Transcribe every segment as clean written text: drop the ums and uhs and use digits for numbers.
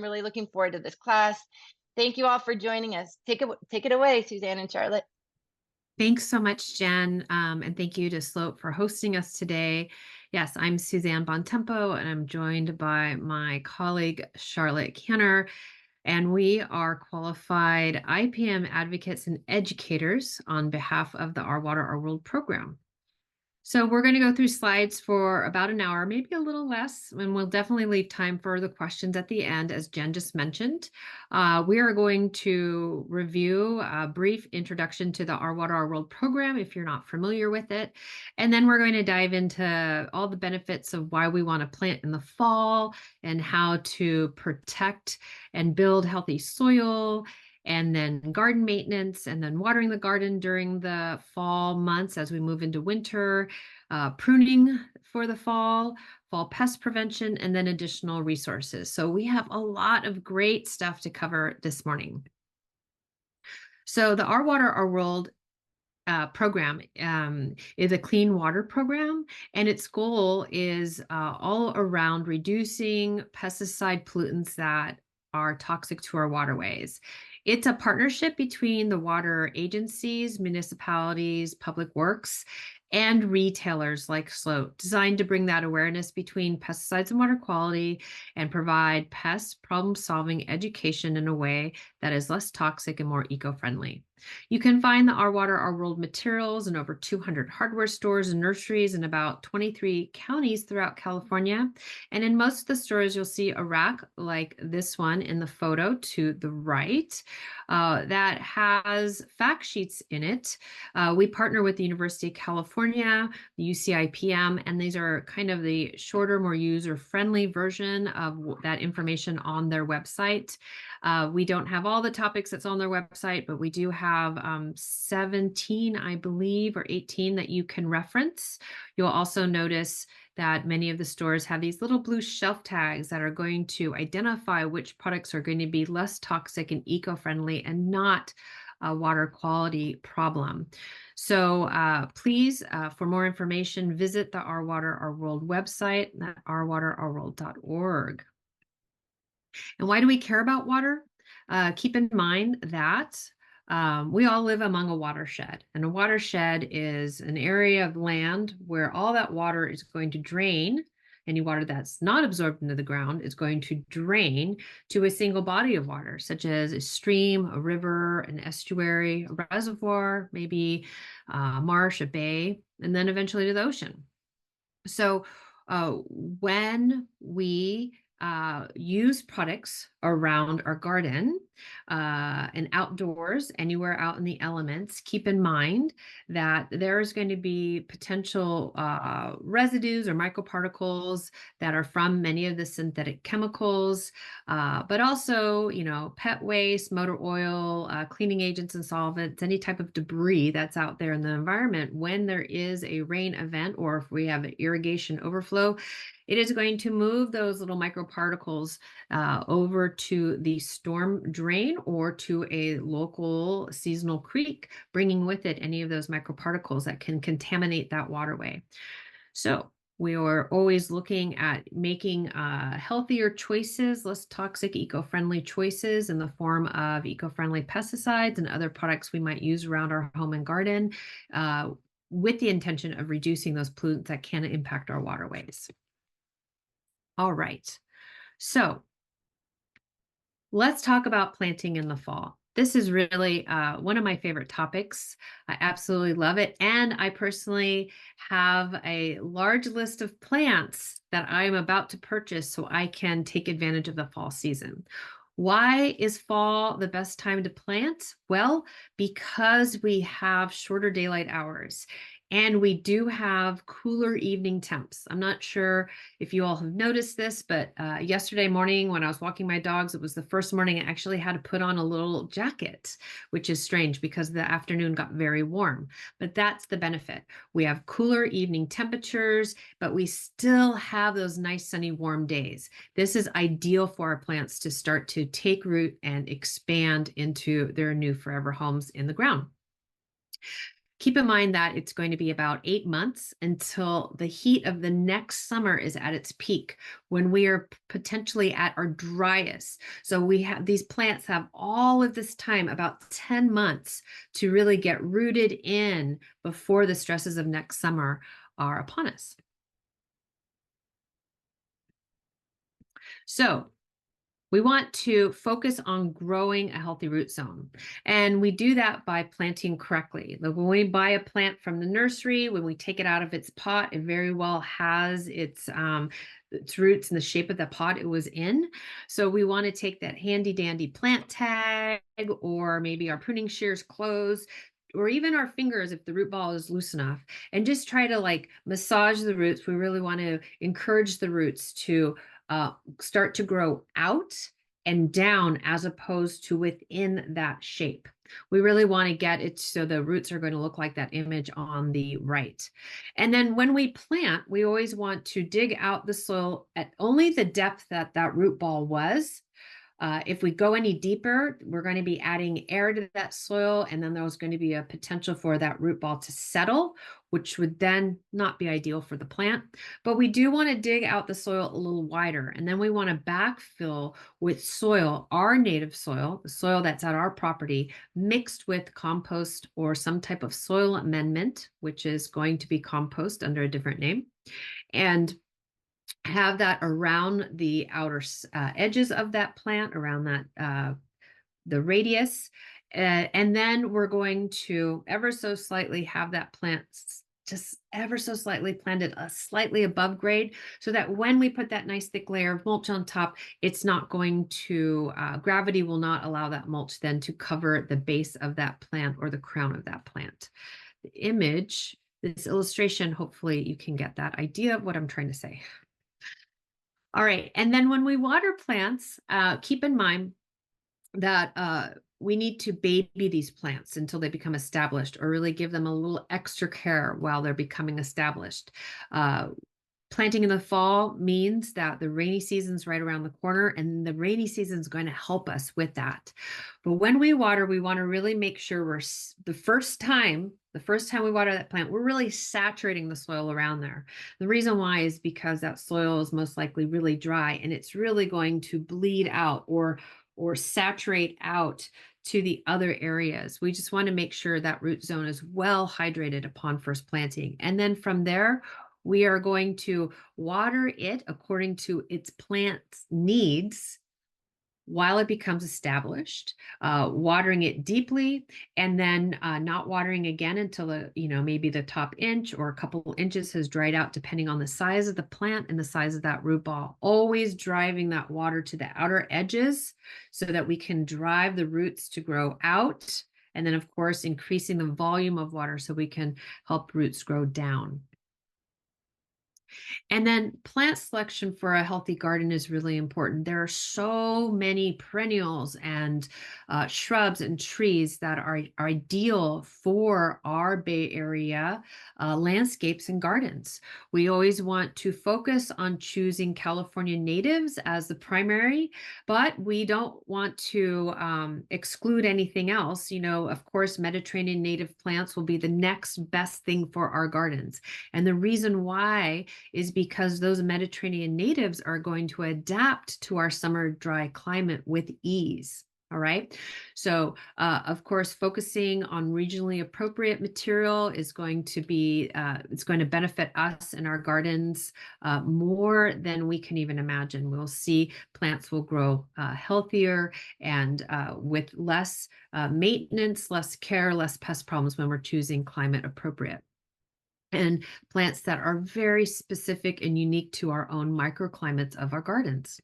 really looking forward to this class. Thank you all for joining us. Take it away, Suzanne and Charlotte. Thanks so much, Jen. And thank you to Slope for hosting us today. Yes, I'm Suzanne Bontempo, and I'm joined by my colleague, Charlotte Canner. And we are qualified IPM advocates and educators on behalf of the Our Water, Our World program. So we're going to go through slides for about an hour, maybe a little less, and we'll definitely leave time for the questions at the end, as Jen just mentioned. We are going to review a brief introduction to the Our Water, Our World program, if you're not familiar with it. And then we're going to dive into all the benefits of why we want to plant in the fall and how to protect and build healthy soil, and then garden maintenance, and then watering the garden during the fall months as we move into winter, pruning for the fall pest prevention, and then additional resources. So we have a lot of great stuff to cover this morning. So the Our Water, Our World program is a clean water program, and its goal is all around reducing pesticide pollutants that are toxic to our waterways. It's a partnership between the water agencies, municipalities, public works, and retailers like Sloat, designed to bring that awareness between pesticides and water quality and provide pest problem-solving education in a way that is less toxic and more eco-friendly. You can find the Our Water, Our World materials in over 200 hardware stores and nurseries in about 23 counties throughout California. And in most of the stores, you'll see a rack like this one in the photo to the right that has fact sheets in it. We partner with the University of California, the UCIPM, and these are kind of the shorter, more user-friendly version of that information on their website. We don't have all the topics that's on their website, but we do have 17, I believe, or 18 that you can reference. You'll also notice that many of the stores have these little blue shelf tags that are going to identify which products are going to be less toxic and eco-friendly and not a water quality problem. So please, for more information, visit the Our Water, Our World website at ourwaterourworld.org. And why do we care about water? Keep in mind that we all live among a watershed, and a watershed is an area of land where all that water is going to drain. Any water that's not absorbed into the ground is going to drain to a single body of water, such as a stream, a river, an estuary, a reservoir, maybe a marsh, a bay, and then eventually to the ocean. So when we use products around our garden and outdoors, anywhere out in the elements, keep in mind that there is going to be potential residues or microparticles that are from many of the synthetic chemicals, but also, pet waste, motor oil, cleaning agents and solvents, any type of debris that's out there in the environment. When there is a rain event, or if we have an irrigation overflow, it is going to move those little microparticles over to the storm drain or to a local seasonal creek, bringing with it any of those microparticles that can contaminate that waterway. So we are always looking at making healthier choices, less toxic, eco-friendly choices in the form of eco-friendly pesticides and other products we might use around our home and garden, with the intention of reducing those pollutants that can impact our waterways. All right, so let's talk about planting in the fall. This is really one of my favorite topics. I absolutely love it. And I personally have a large list of plants that I'm about to purchase so I can take advantage of the fall season. Why is fall the best time to plant? Well, because we have shorter daylight hours. And we do have cooler evening temps. I'm not sure if you all have noticed this, but yesterday morning when I was walking my dogs, it was the first morning I actually had to put on a little jacket, which is strange because the afternoon got very warm. But that's the benefit. We have cooler evening temperatures, but we still have those nice sunny warm days. This is ideal for our plants to start to take root and expand into their new forever homes in the ground. Keep in mind that it's going to be about 8 months until the heat of the next summer is at its peak, when we are potentially at our driest. So we have these plants have all of this time, about 10 months, to really get rooted in before the stresses of next summer are upon us. So we want to focus on growing a healthy root zone. And we do that by planting correctly. Like when we buy a plant from the nursery, when we take it out of its pot, it very well has its roots in the shape of the pot it was in. So we want to take that handy dandy plant tag, or maybe our pruning shears closed, or even our fingers if the root ball is loose enough, and just try to like massage the roots. We really want to encourage the roots to start to grow out and down as opposed to within that shape. We really want to get it so the roots are going to look like that image on the right. And then when we plant, we always want to dig out the soil at only the depth that that root ball was. If we go any deeper, we're going to be adding air to that soil, and then there's going to be a potential for that root ball to settle, which would then not be ideal for the plant. But we do want to dig out the soil a little wider, and then we want to backfill with soil, our native soil, the soil that's at our property, mixed with compost or some type of soil amendment, which is going to be compost under a different name. And have that around the outer edges of that plant, around that the radius, and then we're going to ever so slightly have that plant just ever so slightly planted slightly above grade, so that when we put that nice thick layer of mulch on top, it's not going to gravity will not allow that mulch then to cover the base of that plant or the crown of that plant. The image, this illustration, hopefully you can get that idea of what I'm trying to say. All right. And then when we water plants, keep in mind that we need to baby these plants until they become established, or really give them a little extra care while they're becoming established. Planting in the fall means that the rainy season's right around the corner, and the rainy season is going to help us with that. But when we water, we want to really make sure we're the first time we water that plant, we're really saturating the soil around there. The reason why is because that soil is most likely really dry, and it's really going to bleed out or saturate out to the other areas. We just want to make sure that root zone is well hydrated upon first planting. And then from there, we are going to water it according to its plant's needs while it becomes established, watering it deeply, and then not watering again until maybe the top inch or a couple inches has dried out, depending on the size of the plant and the size of that root ball. Always driving that water to the outer edges so that we can drive the roots to grow out. And then, of course, increasing the volume of water so we can help roots grow down. And then plant selection for a healthy garden is really important. There are so many perennials and shrubs and trees that are ideal for our Bay Area landscapes and gardens. We always want to focus on choosing California natives as the primary, but we don't want to exclude anything else. Of course, Mediterranean native plants will be the next best thing for our gardens. And the reason why is because those Mediterranean natives are going to adapt to our summer dry climate with ease. All right. So, of course, focusing on regionally appropriate material is going to be, it's going to benefit us and our gardens more than we can even imagine. We'll see plants will grow healthier and with less maintenance, less care, less pest problems when we're choosing climate appropriate. And plants that are very specific and unique to our own microclimates of our gardens.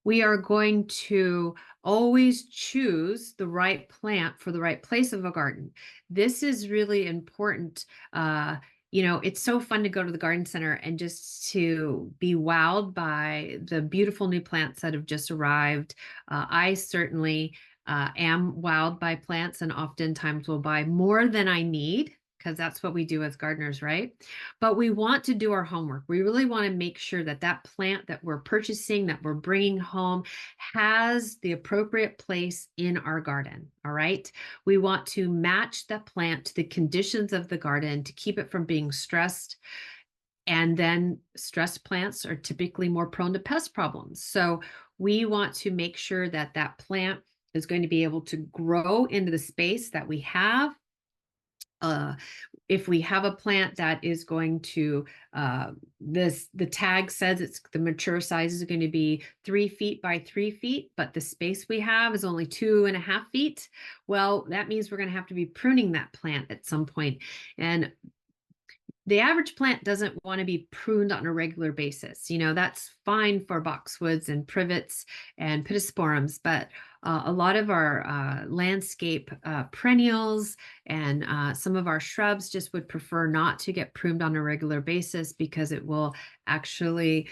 We are going to always choose the right plant for the right place of a garden. This is really important. It's so fun to go to the garden center and just to be wowed by the beautiful new plants that have just arrived. I certainly am wowed by plants, and oftentimes will buy more than I need, because that's what we do as gardeners, right? But we want to do our homework. We really want to make sure that that plant that we're purchasing, that we're bringing home, has the appropriate place in our garden. All right. We want to match the plant to the conditions of the garden to keep it from being stressed. And then stressed plants are typically more prone to pest problems. So we want to make sure that that plant is going to be able to grow into the space that we have. Uh, if we have a plant that is going to the tag says it's the mature size is going to be 3 feet by 3 feet, but the space we have is only 2.5 feet. Well, that means we're going to have to be pruning that plant at some point. And the average plant doesn't want to be pruned on a regular basis. That's fine for boxwoods and privets and pittosporums, but a lot of our landscape perennials and some of our shrubs just would prefer not to get pruned on a regular basis because it will actually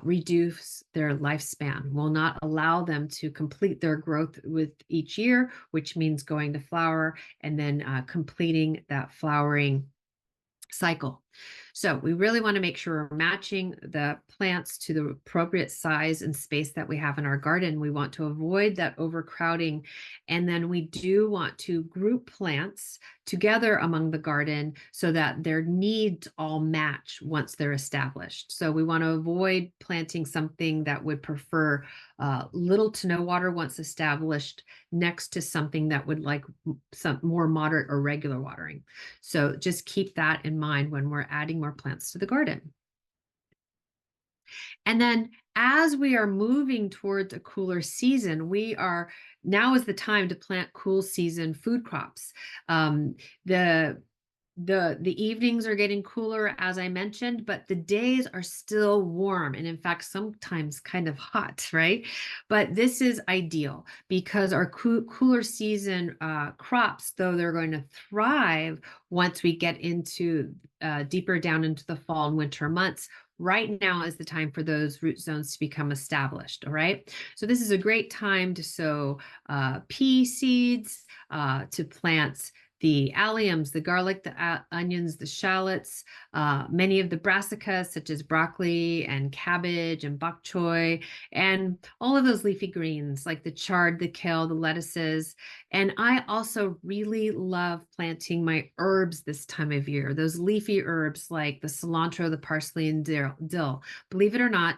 reduce their lifespan, will not allow them to complete their growth with each year, which means going to flower and then completing that flowering cycle. So we really want to make sure we're matching the plants to the appropriate size and space that we have in our garden. We want to avoid that overcrowding. And then we do want to group plants together among the garden so that their needs all match once they're established. So we want to avoid planting something that would prefer little to no water once established next to something that would like some more moderate or regular watering. So just keep that in mind when we're adding more plants to the garden. And then as we are moving towards a cooler season, now is the time to plant cool season food crops. Um, the the evenings are getting cooler, as I mentioned, but the days are still warm and in fact sometimes kind of hot, right? But this is ideal because our cooler season crops, though they're going to thrive once we get into deeper down into the fall and winter months. Right now is the time for those root zones to become established. All right. So this is a great time to sow pea seeds, to plant the alliums, the garlic, the onions, the shallots, many of the brassicas, such as broccoli and cabbage and bok choy, and all of those leafy greens like the chard, the kale, the lettuces. And I also really love planting my herbs this time of year, those leafy herbs like the cilantro, the parsley, and dill. Believe it or not,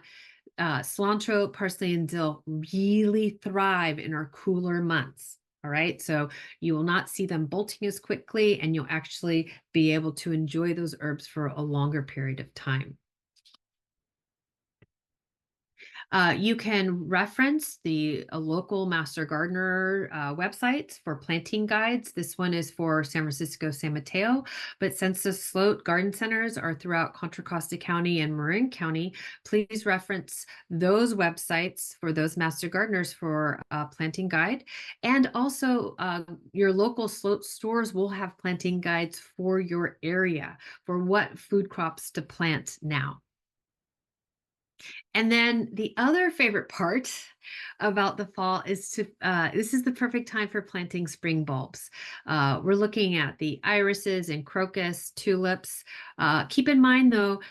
cilantro, parsley, and dill really thrive in our cooler months. All right. So you will not see them bolting as quickly, and you'll actually be able to enjoy those herbs for a longer period of time. You can reference the local Master Gardener websites for planting guides. This one is for San Francisco, San Mateo, but since the Sloat Garden Centers are throughout Contra Costa County and Marin County, please reference those websites for those Master Gardeners for a planting guide. And also, your local Sloat stores will have planting guides for your area for what food crops to plant now. And then the other favorite part about the fall is this is the perfect time for planting spring bulbs. We're looking at the irises and crocus, tulips. Keep in mind though,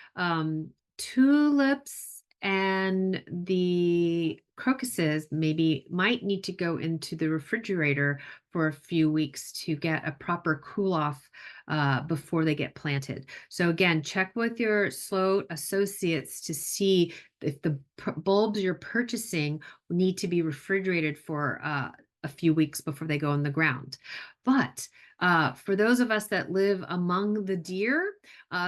tulips and the crocuses might need to go into the refrigerator for a few weeks to get a proper cool off before they get planted. So again, check with your Sloat associates to see if the bulbs you're purchasing need to be refrigerated for a few weeks before they go in the ground. But for those of us that live among the deer,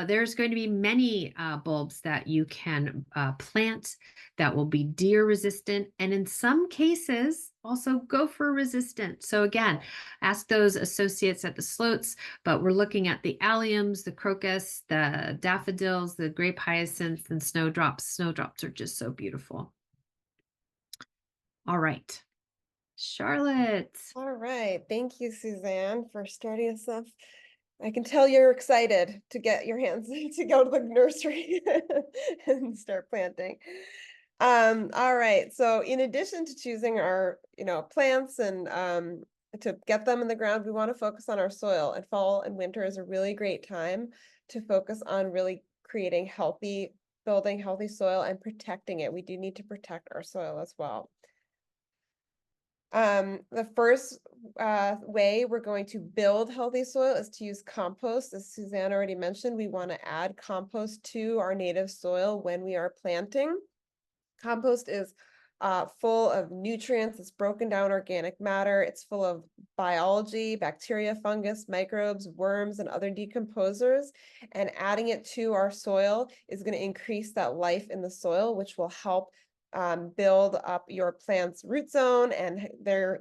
there's going to be many bulbs that you can plant that will be deer resistant, and in some cases also gopher resistant. So again, ask those associates at the Sloats, but we're looking at the alliums, the crocus, the daffodils, the grape hyacinths, and snowdrops. Snowdrops are just so beautiful. All right, Charlotte. All right. Thank you, Suzanne, for starting us off. I can tell you're excited to get your hands to go to the nursery and start planting. All right. So in addition to choosing our, plants and to get them in the ground, we want to focus on our soil, and fall and winter is a really great time to focus on really building healthy soil and protecting it. We do need to protect our soil as well. The first way we're going to build healthy soil is to use compost. As Suzanne already mentioned, we want to add compost to our native soil when we are planting. Compost is full of nutrients. It's broken down organic matter. It's full of biology, bacteria, fungus, microbes, worms, and other decomposers. And adding it to our soil is going to increase that life in the soil, which will help build up your plant's root zone and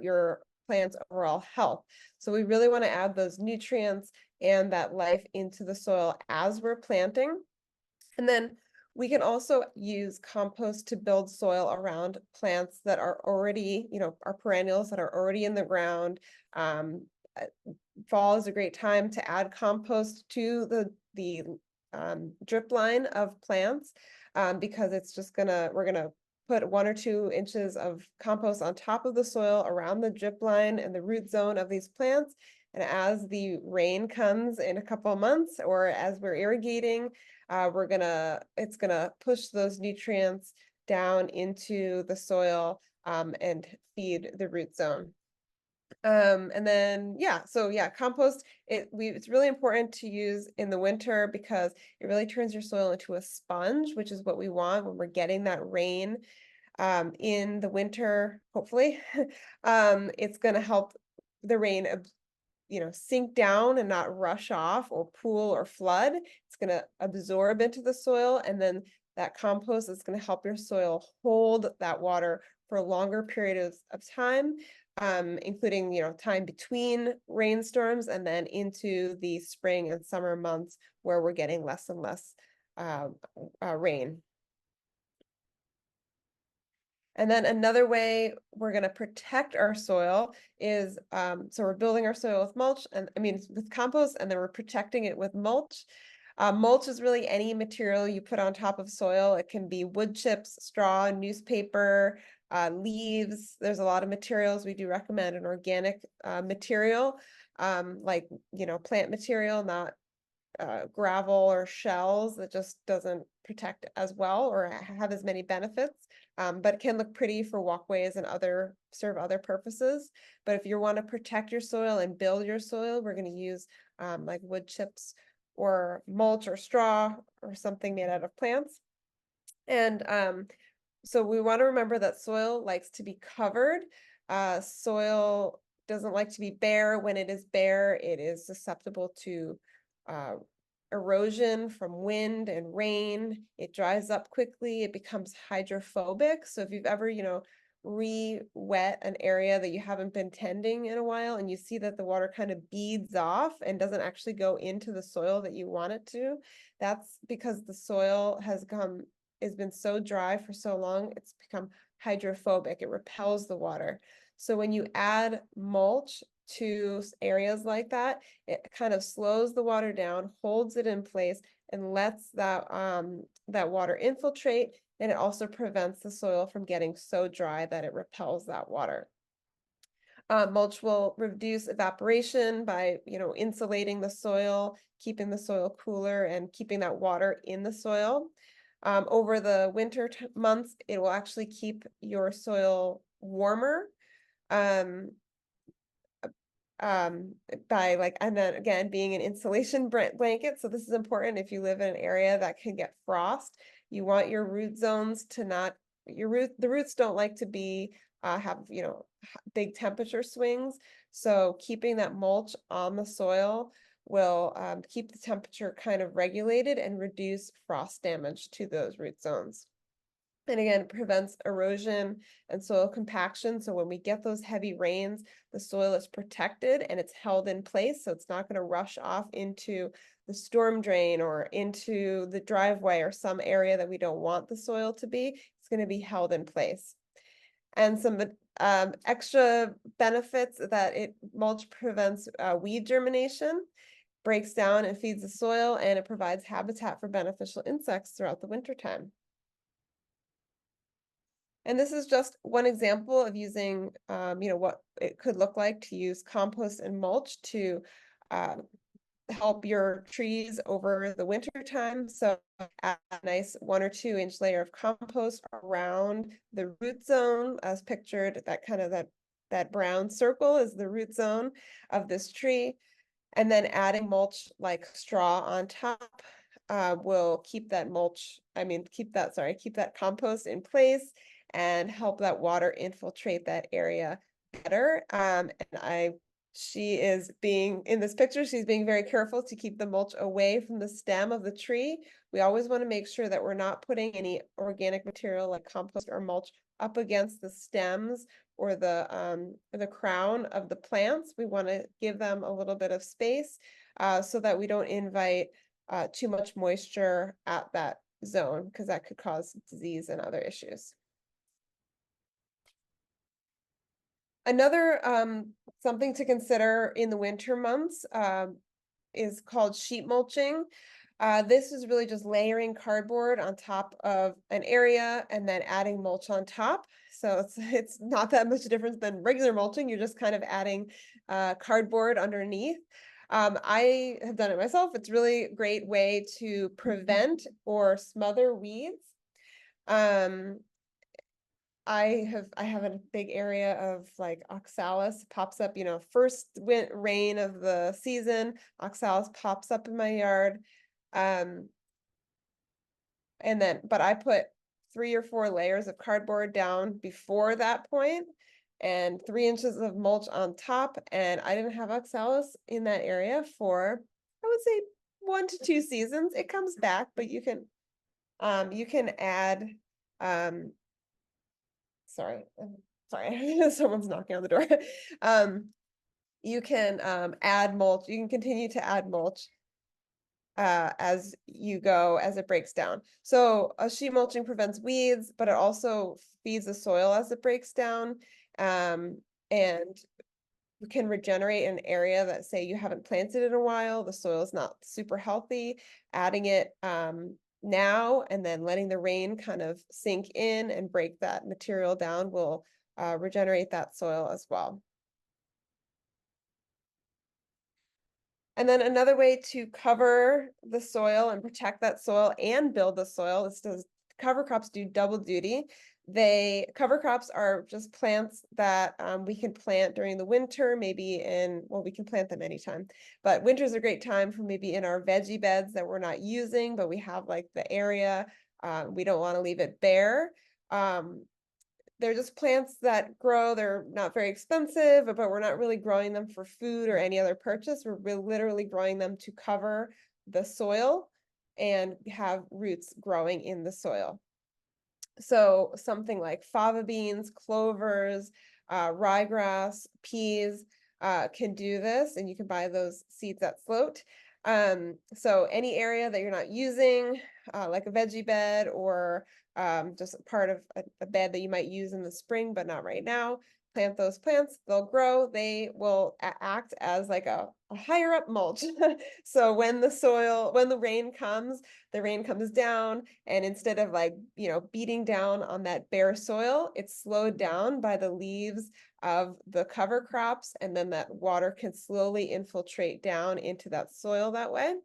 your plant's overall health. So we really want to add those nutrients and that life into the soil as we're planting. And then we can also use compost to build soil around plants that are already, our perennials that are already in the ground. Fall is a great time to add compost to the drip line of plants because it's just we're gonna put 1 or 2 inches of compost on top of the soil around the drip line and the root zone of these plants. And as the rain comes in a couple of months, or as we're irrigating, it's gonna push those nutrients down into the soil and feed the root zone. And then compost it's really important to use in the winter because it really turns your soil into a sponge, which is what we want when we're getting that rain in the winter, hopefully. It's going to help the rain sink down and not rush off or pool or flood. It's going to absorb into the soil, and then that compost is going to help your soil hold that water for a longer period of time, including time between rainstorms and then into the spring and summer months where we're getting less and less rain. And then another way we're going to protect our soil is, so we're building our soil with mulch, with compost, and then we're protecting it with mulch. Mulch is really any material you put on top of soil. It can be wood chips, straw, newspaper, leaves. There's a lot of materials. We do recommend an organic material, like, plant material, not gravel or shells that just doesn't protect as well or have as many benefits, but can look pretty for walkways and serve other purposes. But if you want to protect your soil and build your soil, we're going to use like wood chips or mulch or straw or something made out of plants. And so we want to remember that soil likes to be covered. Soil doesn't like to be bare. When it is bare, it is susceptible to erosion from wind and rain. It dries up quickly. It becomes hydrophobic. So if you've ever, re-wet an area that you haven't been tending in a while, and you see that the water kind of beads off and doesn't actually go into the soil that you want it to, that's because the soil has been so dry for so long, it's become hydrophobic. It repels the water. So when you add mulch to areas like that, it kind of slows the water down, holds it in place, and lets that water infiltrate, and it also prevents the soil from getting so dry that it repels that water. Mulch will reduce evaporation by, insulating the soil, keeping the soil cooler, and keeping that water in the soil. Over the winter months, it will actually keep your soil warmer. And then again, being an insulation blanket. So this is important if you live in an area that can get frost. You want your root zones to the roots don't like to have, big temperature swings. So keeping that mulch on the soil will keep the temperature kind of regulated and reduce frost damage to those root zones. And again, it prevents erosion and soil compaction. So when we get those heavy rains, the soil is protected and it's held in place. So it's not going to rush off into the storm drain or into the driveway or some area that we don't want the soil to be. It's going to be held in place. And some extra benefits that mulch prevents weed germination, breaks down and feeds the soil, and it provides habitat for beneficial insects throughout the wintertime. And this is just one example of using, what it could look like to use compost and mulch to um, help your trees over the winter time. So add a nice 1 or 2 inch layer of compost around the root zone, as pictured. That kind of that brown circle is the root zone of this tree. And then adding mulch like straw on top will keep that keep that compost in place and help that water infiltrate that area better. She is being, in this picture, she's being very careful to keep the mulch away from the stem of the tree. We always want to make sure that we're not putting any organic material like compost or mulch up against the stems or the crown of the plants. We want to give them a little bit of space so that we don't invite too much moisture at that zone, because that could cause disease and other issues. Another something to consider in the winter months is called sheet mulching. This is really just layering cardboard on top of an area and then adding mulch on top. So it's not that much difference than regular mulching. You're just kind of adding cardboard underneath. I have done it myself. It's really a great way to prevent or smother weeds. I have a big area of like oxalis pops up, first rain of the season, oxalis pops up in my yard. Um, but I put 3 or 4 layers of cardboard down before that point and 3 inches of mulch on top. And I didn't have oxalis in that area for, I would say, 1 to 2 seasons. It comes back, but you can add, sorry, someone's knocking on the door. You can add mulch. You can continue to add mulch as you go, as it breaks down. So sheet mulching prevents weeds, but it also feeds the soil as it breaks down, and can regenerate an area that, say, you haven't planted in a while. The soil is not super healthy. Adding it now and then letting the rain kind of sink in and break that material down will regenerate that soil as well. And then another way to cover the soil and protect that soil and build the soil is cover crops do double duty. Cover crops are just plants that we can plant during the winter, we can plant them anytime, but winter is a great time for maybe in our veggie beds that we're not using, but we have like the area, we don't want to leave it bare. They're just plants that grow. They're not very expensive, but we're not really growing them for food or any other purchase. We're literally growing them to cover the soil and have roots growing in the soil. So something like fava beans, clovers, ryegrass, peas can do this, and you can buy those seeds at Float. So any area that you're not using, like a veggie bed or just part of a bed that you might use in the spring, but not right now, plant those plants, they'll grow, they will act as like a higher up mulch. So when the rain comes, the rain comes down, and instead of like, beating down on that bare soil, it's slowed down by the leaves of the cover crops, and then that water can slowly infiltrate down into that soil that way.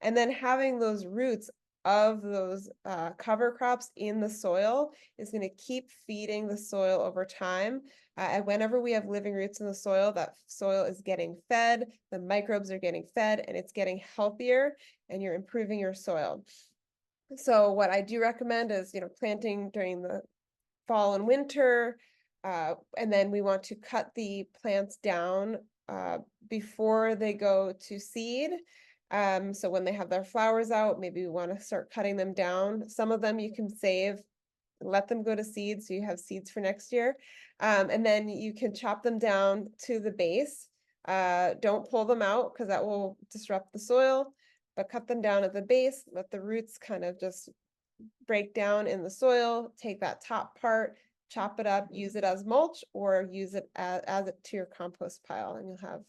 And then having those roots of those cover crops in the soil is going to keep feeding the soil over time. And whenever we have living roots in the soil, that soil is getting fed, the microbes are getting fed, and it's getting healthier, and you're improving your soil. So what I do recommend is, planting during the fall and winter, and then we want to cut the plants down before they go to seed. So when they have their flowers out, maybe we want to start cutting them down. Some of them you can save, let them go to seed, so you have seeds for next year. And then you can chop them down to the base. Don't pull them out because that will disrupt the soil, but cut them down at the base, let the roots kind of just break down in the soil, take that top part, chop it up, use it as mulch, or use it as it to your compost pile, and you'll have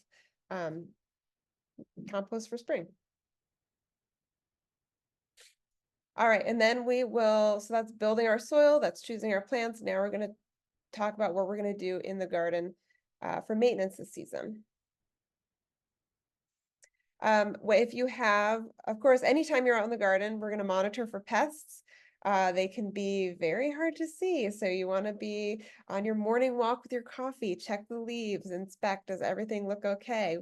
compost for spring. All right, and then so that's building our soil, that's choosing our plants. Now we're gonna talk about what we're gonna do in the garden for maintenance this season. If you have, of course, anytime you're out in the garden, we're going to monitor for pests. They can be very hard to see. So you want to be on your morning walk with your coffee, check the leaves, inspect, does everything look okay?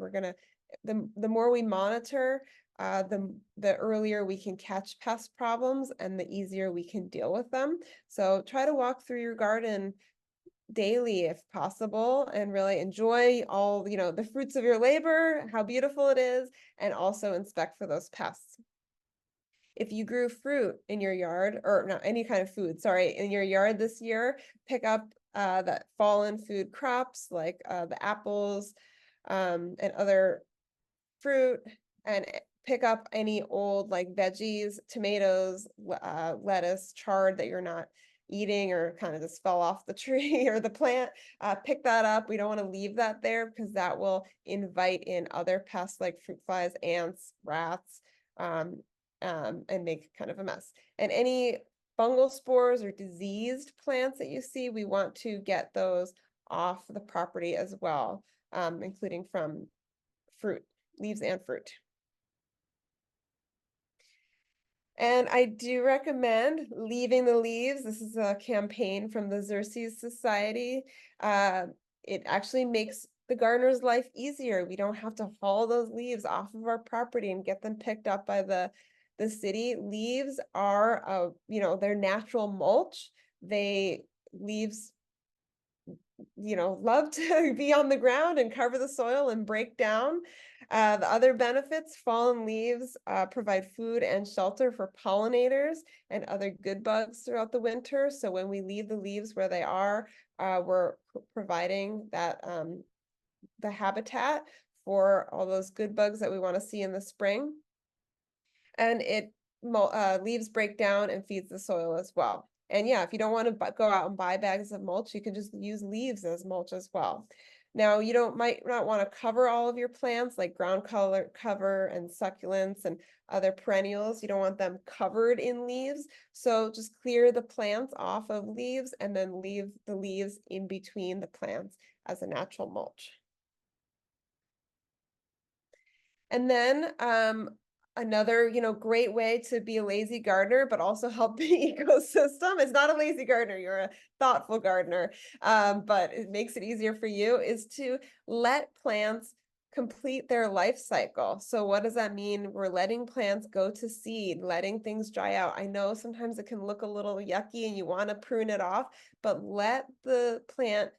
The more we monitor, the earlier we can catch pest problems and the easier we can deal with them. So try to walk through your garden daily if possible and really enjoy all, the fruits of your labor, how beautiful it is, and also inspect for those pests. If you grew fruit in your yard, or not any kind of food, sorry, in your yard this year, pick up that fallen food crops like the apples and other fruit, and pick up any old like veggies, tomatoes, lettuce, chard that you're not eating or kind of just fell off the tree or the plant. Pick that up. We don't want to leave that there because that will invite in other pests like fruit flies, ants, rats, um, and make kind of a mess. And any fungal spores or diseased plants that you see, we want to get those off the property as well, including from fruit, leaves and fruit. And I do recommend leaving the leaves. This is a campaign from the Xerces Society. It actually makes the gardener's life easier. We don't have to haul those leaves off of our property and get them picked up by the city. Leaves are, they're natural mulch. Leaves love to be on the ground and cover the soil and break down. The other benefits, fallen leaves provide food and shelter for pollinators and other good bugs throughout the winter. So when we leave the leaves where they are, we're providing that the habitat for all those good bugs that we want to see in the spring. And leaves break down and feeds the soil as well. And yeah, if you don't want to go out and buy bags of mulch, you can just use leaves as mulch as well. Now, might not want to cover all of your plants like ground cover and succulents and other perennials. You don't want them covered in leaves. So just clear the plants off of leaves and then leave the leaves in between the plants as a natural mulch. And then another, great way to be a lazy gardener, but also help the ecosystem. It's not a lazy gardener, you're a thoughtful gardener, but it makes it easier for you, is to let plants complete their life cycle. So what does that mean? We're letting plants go to seed, letting things dry out. I know sometimes it can look a little yucky and you want to prune it off, but let the plant,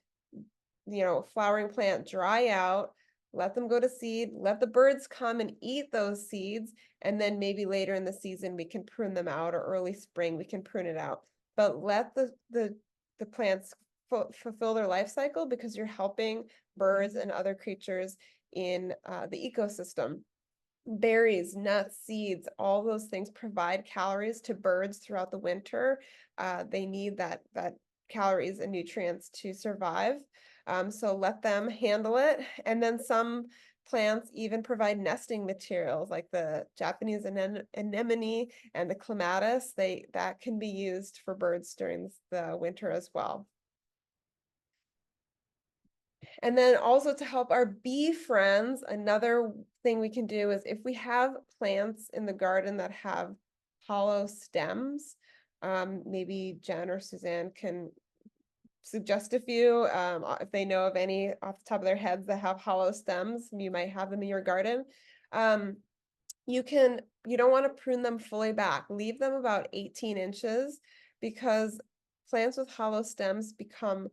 flowering plant dry out. Let them go to seed, let the birds come and eat those seeds, and then maybe later in the season we can prune them out, or early spring we can prune it out. But let the plants fulfill their life cycle, because you're helping birds and other creatures in the ecosystem. Berries, nuts, seeds, all those things provide calories to birds throughout the winter. They need that calories and nutrients to survive. So let them handle it. And then some plants even provide nesting materials like the Japanese anemone and the clematis. That can be used for birds during the winter as well. And then also to help our bee friends, another thing we can do is if we have plants in the garden that have hollow stems, maybe Jen or Suzanne can suggest a few. If they know of any off the top of their heads that have hollow stems, you might have them in your garden. You don't want to prune them fully back. Leave them about 18 inches, because plants with hollow stems become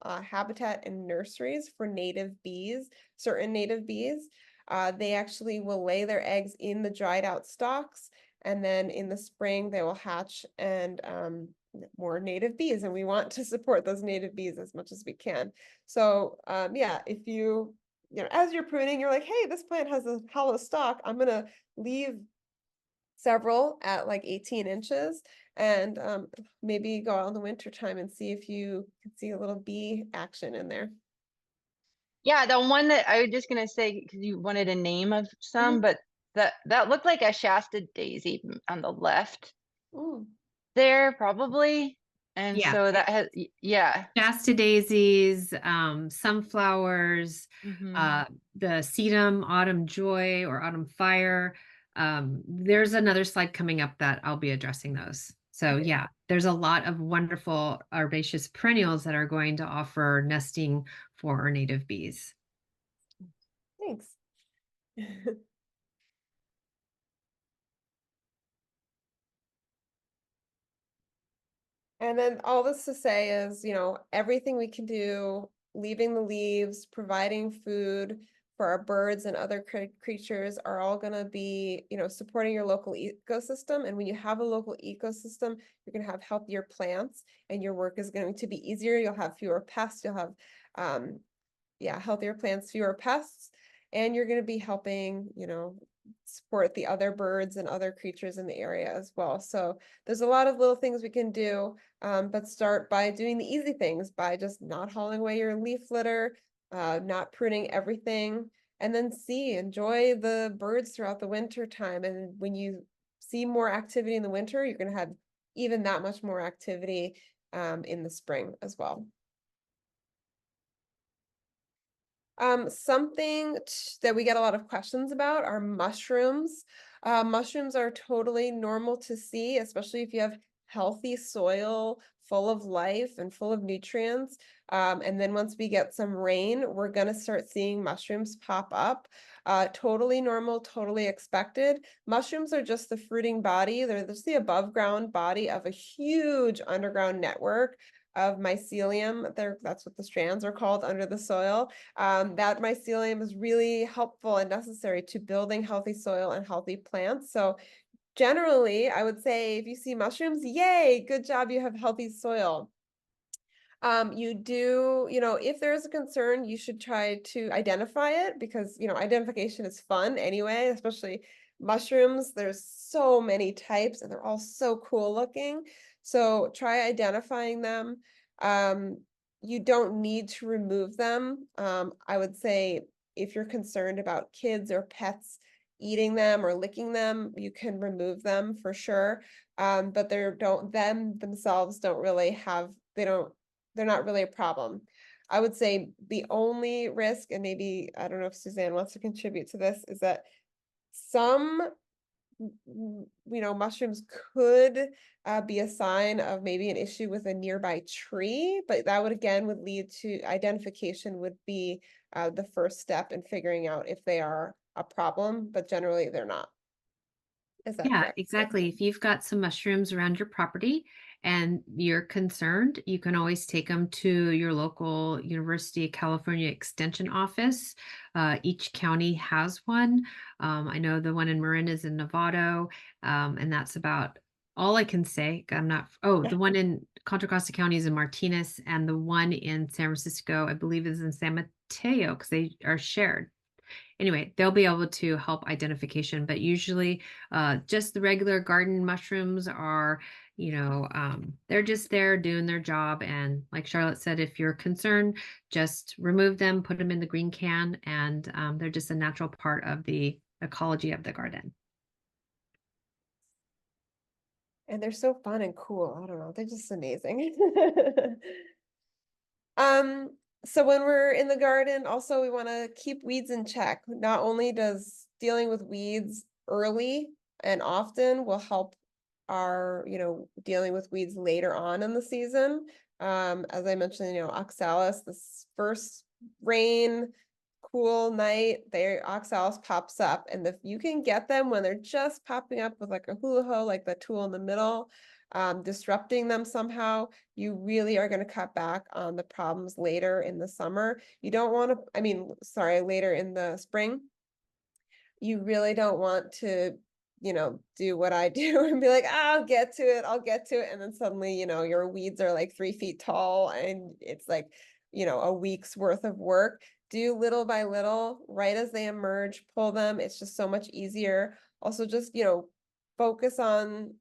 habitat in nurseries for native bees, certain native bees. They actually will lay their eggs in the dried out stalks, and then in the spring they will hatch and more native bees, and we want to support those native bees as much as we can. So yeah, if as you're pruning, you're like, hey, this plant has a hollow stalk, I'm gonna leave several at like 18 inches, and maybe go out in the winter time and see if you can see a little bee action in there. Yeah, the one that I was just gonna say, because you wanted a name of some, but that looked like a Shasta daisy on the left. Mm, there probably. And Yeah, so that has, yeah. Shasta daisies, sunflowers, Hmm. uh, the sedum, autumn joy or autumn fire. There's another slide coming up that I'll be addressing those. So okay, yeah, there's a lot of wonderful herbaceous perennials that are going to offer nesting for our native bees. thanks. And then all this to say is, everything we can do, leaving the leaves, providing food for our birds and other creatures are all going to be, supporting your local ecosystem. And when you have a local ecosystem, you're going to have healthier plants and your work is going to be easier. You'll have fewer pests. You'll have, healthier plants, fewer pests, and you're going to be helping, support the other birds and other creatures in the area as well. So there's a lot of little things we can do, but start by doing the easy things, by just not hauling away your leaf litter, not pruning everything, and then enjoy the birds throughout the winter time. And when you see more activity in the winter, you're going to have even that much more activity in the spring as well. Something that we get a lot of questions about are mushrooms. Mushrooms are totally normal to see, especially if you have healthy soil full of life and full of nutrients. And then once we get some rain, we're going to start seeing mushrooms pop up. Totally normal, totally expected. Mushrooms are just the fruiting body. They're just the above ground body of a huge underground network of mycelium. That's what the strands are called under the soil. That mycelium is really helpful and necessary to building healthy soil and healthy plants. So generally, I would say if you see mushrooms, yay, good job, you have healthy soil. If there is a concern, you should try to identify it because, identification is fun anyway, especially mushrooms. There's so many types and they're all so cool looking. So try identifying them. Um, you don't need to remove them. I would say if you're concerned about kids or pets eating them or licking them, you can remove them for sure. But them themselves don't really they're not really a problem. I would say the only risk, and maybe I don't know if Suzanne wants to contribute to this, is that some mushrooms could be a sign of maybe an issue with a nearby tree, but that would lead to identification would be the first step in figuring out if they are a problem, but generally they're not. Is that Yeah, correct? exactly. If you've got some mushrooms around your property and you're concerned, you can always take them to your local University of California Extension office. Each county has one. I know the one in Marin is in Novato, and that's about all I can say. I'm not, oh, the one in Contra Costa County is in Martinez, and the one in San Francisco, I believe, is in San Mateo because they are shared. Anyway, they'll be able to help identification, but usually just the regular garden mushrooms are, they're just there doing their job. And like Charlotte said, if you're concerned, just remove them, put them in the green can, and they're just a natural part of the ecology of the garden. And they're so fun and cool. I don't know, they're just amazing. Um, so when we're in the garden, also we want to keep weeds in check. Not only does dealing with weeds early and often will help our, dealing with weeds later on in the season. As I mentioned, oxalis, this first rain, cool night, their oxalis pops up. And if you can get them when they're just popping up with like a hula hoe, like the tool in the middle, disrupting them somehow, you really are going to cut back on the problems later in the summer. You don't want to, later in the spring. You really don't want to, do what I do and be like, I'll get to it. I'll get to it. And then suddenly, your weeds are like 3 feet tall and it's like, a week's worth of work. Do little by little, right as they emerge, pull them. It's just so much easier. Also just, focus on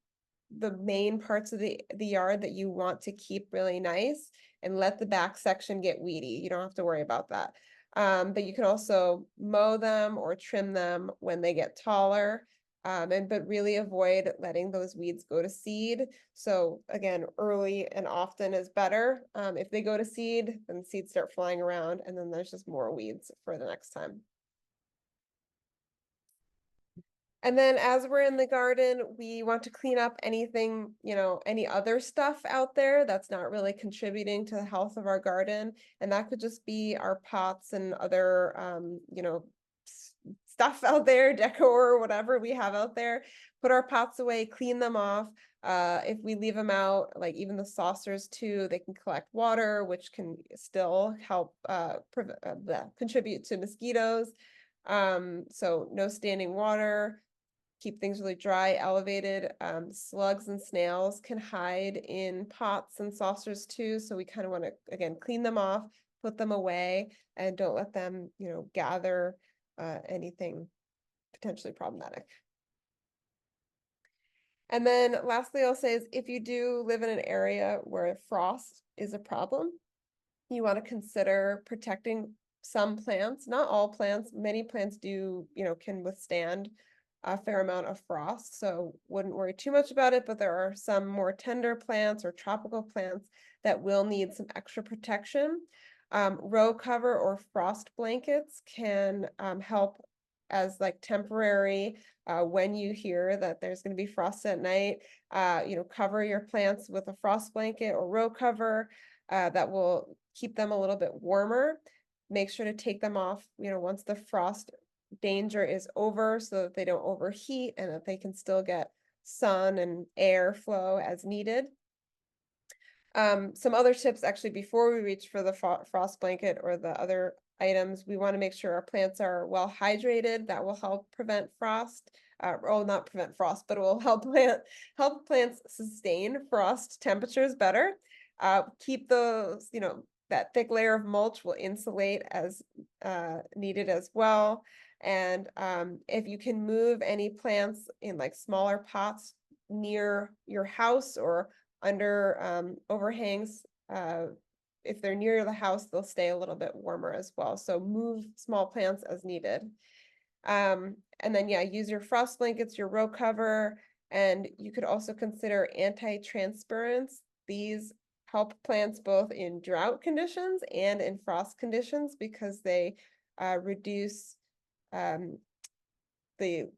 the main parts of the yard that you want to keep really nice and let the back section get weedy. You don't have to worry about that. But you can also mow them or trim them when they get taller. but really avoid letting those weeds go to seed. So again, early and often is better. If they go to seed, then seeds start flying around, and then there's just more weeds for the next time. And then as we're in the garden, we want to clean up anything, any other stuff out there that's not really contributing to the health of our garden. And that could just be our pots and other, stuff out there, decor, whatever we have out there. Put our pots away, clean them off. If we leave them out, like even the saucers too, they can collect water, which can still help contribute to mosquitoes. So no standing water. Keep things really dry, elevated. Slugs and snails can hide in pots and saucers too. So we kind of want to, again, clean them off, put them away, and don't let them, gather anything potentially problematic. And then lastly, I'll say is if you do live in an area where frost is a problem, you want to consider protecting some plants, not all plants. Many plants do, can withstand a fair amount of frost, so wouldn't worry too much about it, but there are some more tender plants or tropical plants that will need some extra protection. Row cover or frost blankets can help as like temporary when you hear that there's going to be frost at night. Cover your plants with a frost blanket or row cover that will keep them a little bit warmer. Make sure to take them off, once the frost danger is over so that they don't overheat and that they can still get sun and air flow as needed. Some other tips actually before we reach for the frost blanket or the other items, we want to make sure our plants are well hydrated. That will help prevent frost. Not prevent frost, but it will help plants sustain frost temperatures better. Keep those, that thick layer of mulch will insulate as needed as well. And if you can move any plants in like smaller pots near your house or under overhangs, if they're near the house, they'll stay a little bit warmer as well. So move small plants as needed. And then, use your frost blankets, your row cover, and you could also consider anti-transparents. These help plants both in drought conditions and in frost conditions because they reduce the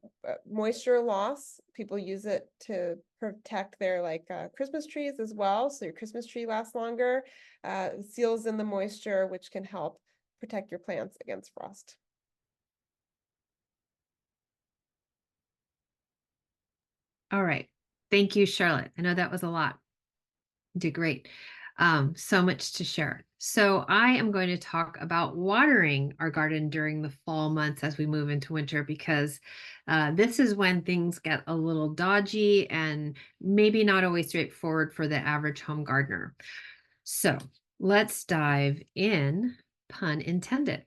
moisture loss. People use it to protect their Christmas trees as well. So your Christmas tree lasts longer. Seals in the moisture, which can help protect your plants against frost. All right. Thank you, Charlotte. I know that was a lot. You did great. So much to share. So I am going to talk about watering our garden during the fall months as we move into winter, because this is when things get a little dodgy and maybe not always straightforward for the average home gardener. So let's dive in, pun intended.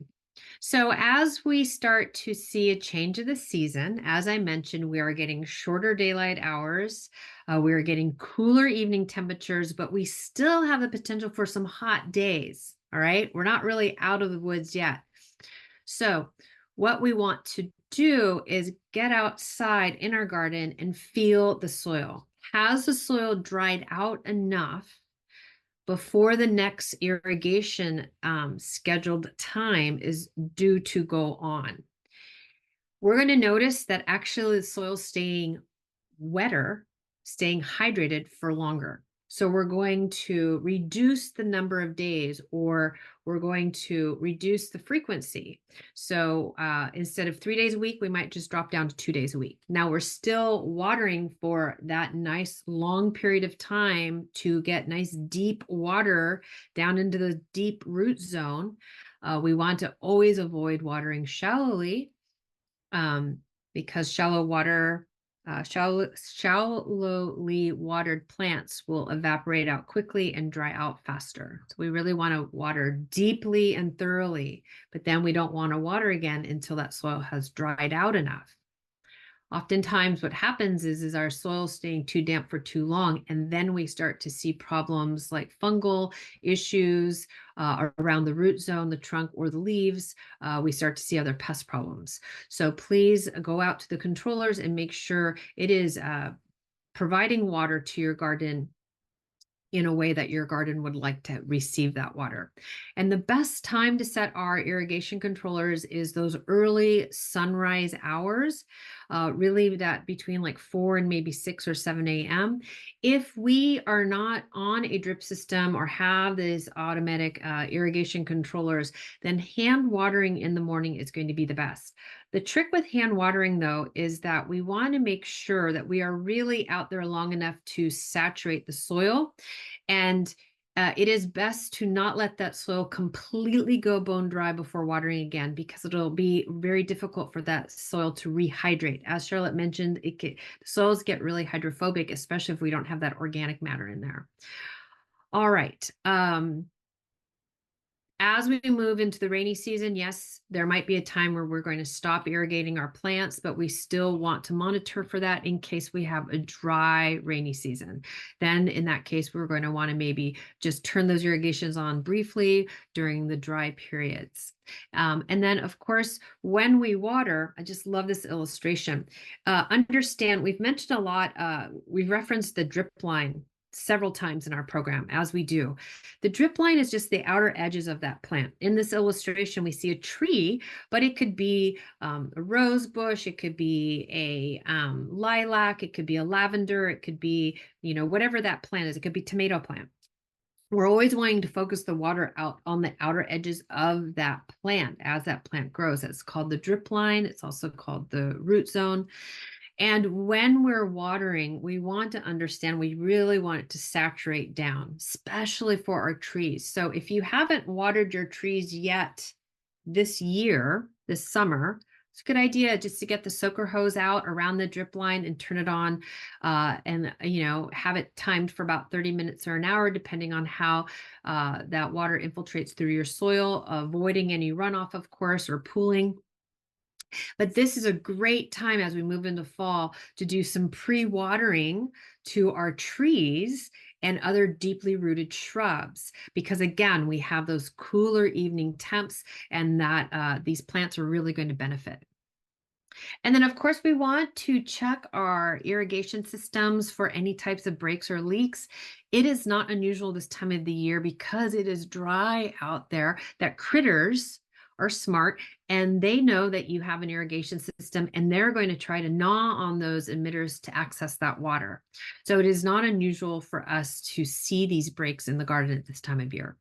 So as we start to see a change of the season, as I mentioned, we are getting shorter daylight hours. We are getting cooler evening temperatures, but we still have the potential for some hot days. All right. We're not really out of the woods yet. So what we want to do is get outside in our garden and feel the soil. Has the soil dried out enough before the next irrigation scheduled time is due to go on? We're going to notice that actually the soil's staying wetter, staying hydrated for longer. So we're going to reduce the number of days, or we're going to reduce the frequency. So instead of 3 days a week, we might just drop down to 2 days a week. Now we're still watering for that nice long period of time to get nice deep water down into the deep root zone. We want to always avoid watering shallowly because shallowly watered plants will evaporate out quickly and dry out faster. So we really want to water deeply and thoroughly, but then we don't want to water again until that soil has dried out enough. Oftentimes what happens is our soil staying too damp for too long, and then we start to see problems like fungal issues around the root zone, the trunk, or the leaves. We start to see other pest problems. So please go out to the controllers and make sure it is providing water to your garden in a way that your garden would like to receive that water. And the best time to set our irrigation controllers is those early sunrise hours, really that between like 4 and maybe 6 or 7 a.m. If we are not on a drip system or have these automatic irrigation controllers, then hand watering in the morning is going to be the best. The trick with hand watering, though, is that we want to make sure that we are really out there long enough to saturate the soil. And it is best to not let that soil completely go bone dry before watering again, because it'll be very difficult for that soil to rehydrate. As Charlotte mentioned, soils get really hydrophobic, especially if we don't have that organic matter in there. All right. As we move into the rainy season, yes, there might be a time where we're going to stop irrigating our plants, but we still want to monitor for that in case we have a dry rainy season. Then in that case, we're going to want to maybe just turn those irrigations on briefly during the dry periods. And then, of course, when we water, I just love this illustration. Understand, we've mentioned a lot, we've referenced the drip line several times in our program, as we do. The drip line is just the outer edges of that plant. In this illustration, we see a tree, but it could be a rose bush, it could be a lilac, it could be a lavender, it could be, whatever that plant is. It could be tomato plant. We're always wanting to focus the water out on the outer edges of that plant as that plant grows. It's called the drip line. It's also called the root zone. And when we're watering, we want to understand, we really want it to saturate down, especially for our trees. So if you haven't watered your trees yet this year, this summer, it's a good idea just to get the soaker hose out around the drip line and turn it on, and have it timed for about 30 minutes or an hour, depending on how that water infiltrates through your soil, avoiding any runoff, of course, or pooling. But this is a great time as we move into fall to do some pre-watering to our trees and other deeply rooted shrubs, because again, we have those cooler evening temps, and that these plants are really going to benefit. And then, of course, we want to check our irrigation systems for any types of breaks or leaks. It is not unusual this time of the year, because it is dry out there, that critters are smart and they know that you have an irrigation system, and they're going to try to gnaw on those emitters to access that water. So it is not unusual for us to see these breaks in the garden at this time of year.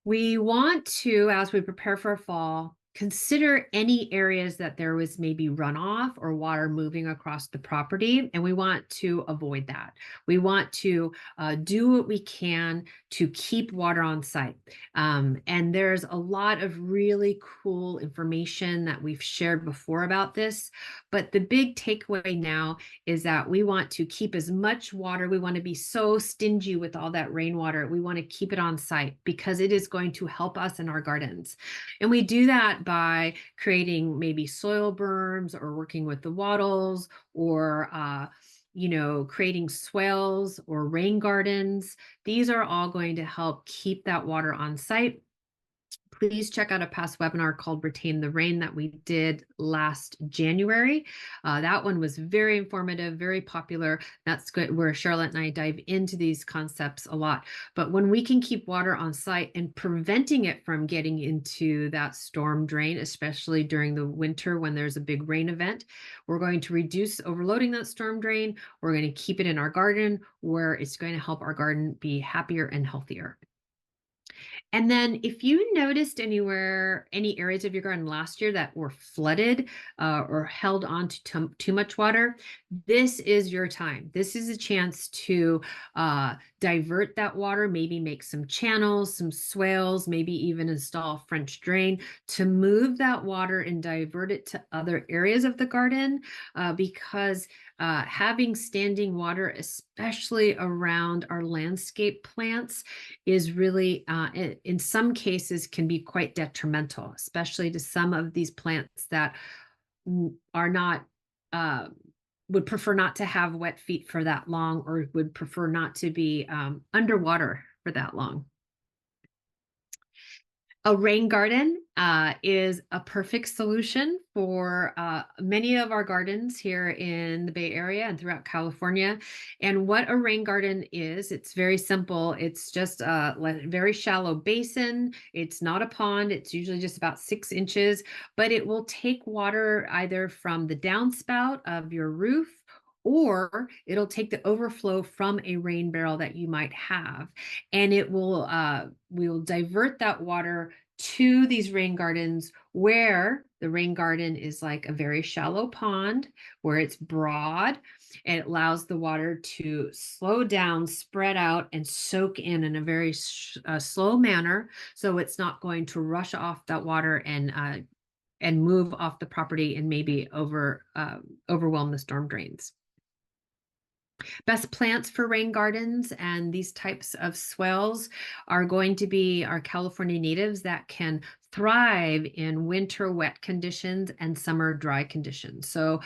We want to, as we prepare for fall, consider any areas that there was maybe runoff or water moving across the property, and we want to avoid that. We want to do what we can to keep water on site. And there's a lot of really cool information that we've shared before about this, but the big takeaway now is that we want to keep as much water. We want to be so stingy with all that rainwater. We want to keep it on site, because it is going to help us in our gardens. And we do that by creating maybe soil berms, or working with the wattles, or creating swales or rain gardens. These are all going to help keep that water on site. Please check out a past webinar called Retain the Rain that we did last January. That one was very informative, very popular. That's good, where Charlotte and I dive into these concepts a lot. But when we can keep water on site and preventing it from getting into that storm drain, especially during the winter when there's a big rain event, we're going to reduce overloading that storm drain. We're going to keep it in our garden, where it's going to help our garden be happier and healthier. And then if you noticed any areas of your garden last year that were flooded or held on to too much water, this is your time. This is a chance to divert that water, maybe make some channels, some swales, maybe even install a French drain to move that water and divert it to other areas of the garden, because having standing water, especially around our landscape plants, is really, in some cases, can be quite detrimental, especially to some of these plants that are not would prefer not to have wet feet for that long, or would prefer not to be underwater for that long. A rain garden is a perfect solution for many of our gardens here in the Bay Area and throughout California. And what a rain garden is, it's very simple. It's just a very shallow basin. It's not a pond. It's usually just about 6 inches, but it will take water either from the downspout of your roof, or it'll take the overflow from a rain barrel that you might have, and it will we will divert that water to these rain gardens, where the rain garden is like a very shallow pond where it's broad, and it allows the water to slow down, spread out, and soak in a very slow manner, so it's not going to rush off that water and move off the property and maybe overwhelm the storm drains. Best plants for rain gardens and these types of swales are going to be our California natives that can thrive in winter wet conditions and summer dry conditions. So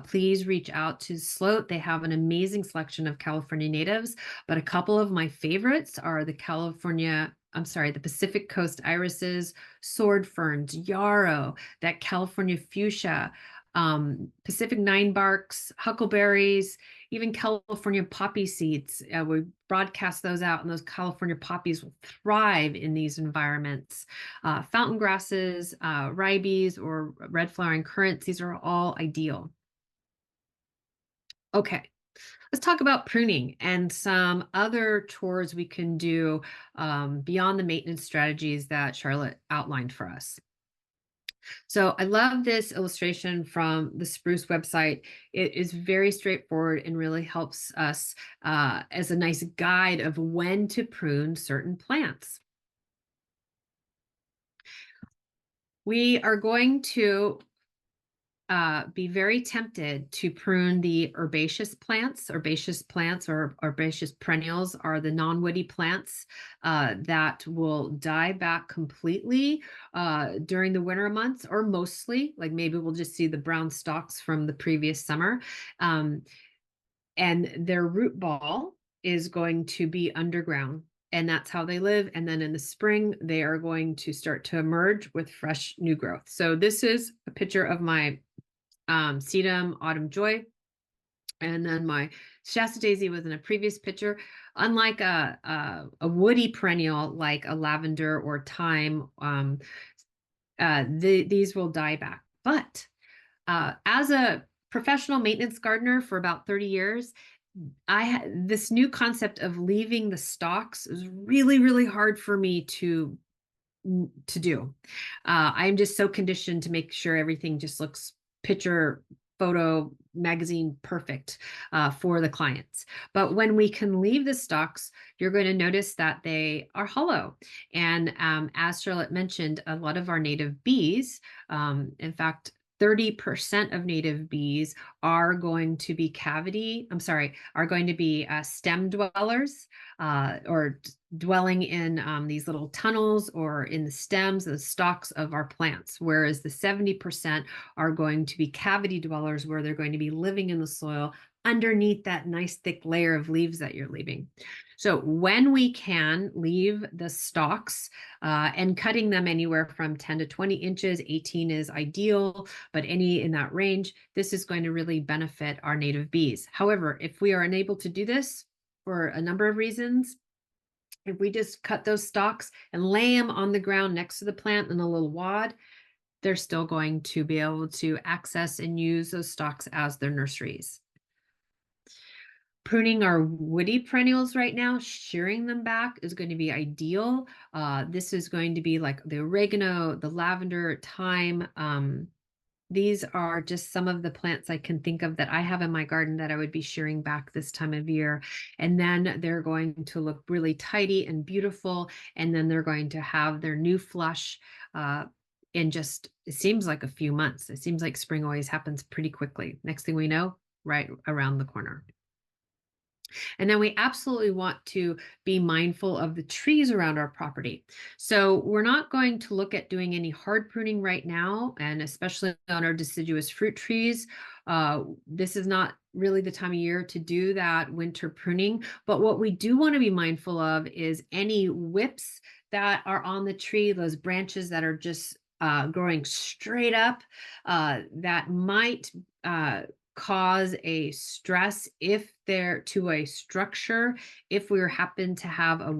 please reach out to Sloat. They have an amazing selection of California natives, but a couple of my favorites are the Pacific Coast irises, sword ferns, yarrow, that California fuchsia, Pacific nine barks, huckleberries, even California poppy seeds. We broadcast those out, and those California poppies will thrive in these environments. Fountain grasses, ribes, or red flowering currants, these are all ideal. Okay, let's talk about pruning and some other chores we can do beyond the maintenance strategies that Charlotte outlined for us. So I love this illustration from the Spruce website. It is very straightforward and really helps us as a nice guide of when to prune certain plants. We are going to be very tempted to prune the herbaceous plants. Herbaceous plants or herbaceous perennials are the non-woody plants that will die back completely during the winter months, or mostly, like maybe we'll just see the brown stalks from the previous summer. And their root ball is going to be underground. And that's how they live. And then in the spring, they are going to start to emerge with fresh new growth. So this is a picture of my sedum autumn joy, and then my Shasta daisy was in a previous picture. Unlike a woody perennial like a lavender or thyme, these will die back. But as a professional maintenance gardener for about 30 years, I had this new concept of leaving the stalks. It was really, really hard for me to do. I'm just so conditioned to make sure everything just looks picture, photo, magazine perfect for the clients. But when we can leave the stalks, you're going to notice that they are hollow. And as Charlotte mentioned, a lot of our native bees, in fact, 30% of native bees are going to be stem dwellers, or dwelling in these little tunnels or in the stems, the stalks of our plants, whereas the 70% are going to be cavity dwellers, where they're going to be living in the soil underneath that nice thick layer of leaves that you're leaving. So when we can leave the stalks and cutting them anywhere from 10 to 20 inches, 18 is ideal, but any in that range, this is going to really benefit our native bees. However, if we are unable to do this for a number of reasons, if we just cut those stalks and lay them on the ground next to the plant in a little wad, they're still going to be able to access and use those stalks as their nurseries. Pruning our woody perennials right now, shearing them back is going to be ideal. This is going to be like the oregano, the lavender, thyme. These are just some of the plants I can think of that I have in my garden that I would be shearing back this time of year. And then they're going to look really tidy and beautiful. And then they're going to have their new flush in just, it seems like a few months. It seems like spring always happens pretty quickly. Next thing we know, right around the corner. And then we absolutely want to be mindful of the trees around our property. So we're not going to look at doing any hard pruning right now, and especially on our deciduous fruit trees. This is not really the time of year to do that winter pruning. But what we do want to be mindful of is any whips that are on the tree, those branches that are just growing straight up, that might cause a stress if they're to a structure. If we happen to have a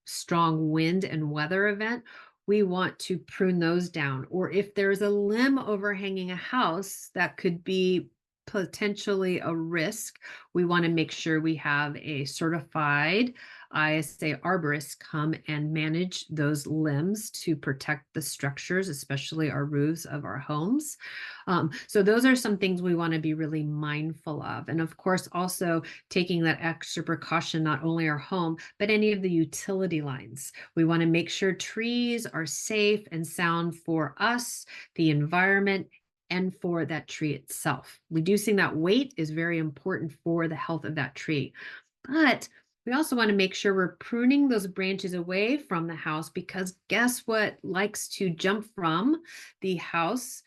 strong wind and weather event, we want to prune those down. Or if there's a limb overhanging a house that could be potentially a risk, we want to make sure we have a certified ISA arborist come and manage those limbs to protect the structures, especially our roofs of our homes. So those are some things we want to be really mindful of. And of course, also taking that extra precaution, not only our home, but any of the utility lines. We want to make sure trees are safe and sound for us, the environment, and for that tree itself. Reducing that weight is very important for the health of that tree. But we also want to make sure we're pruning those branches away from the house, because guess what likes to jump from the house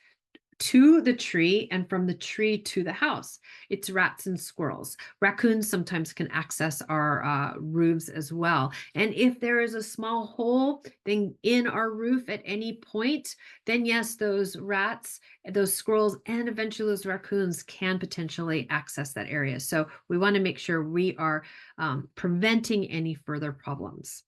to the tree and from the tree to the house? It's rats and squirrels. Raccoons sometimes can access our roofs as well. And if there is a small hole then in our roof at any point, then yes, those rats, those squirrels, and eventually those raccoons can potentially access that area. So we want to make sure we are preventing any further problems.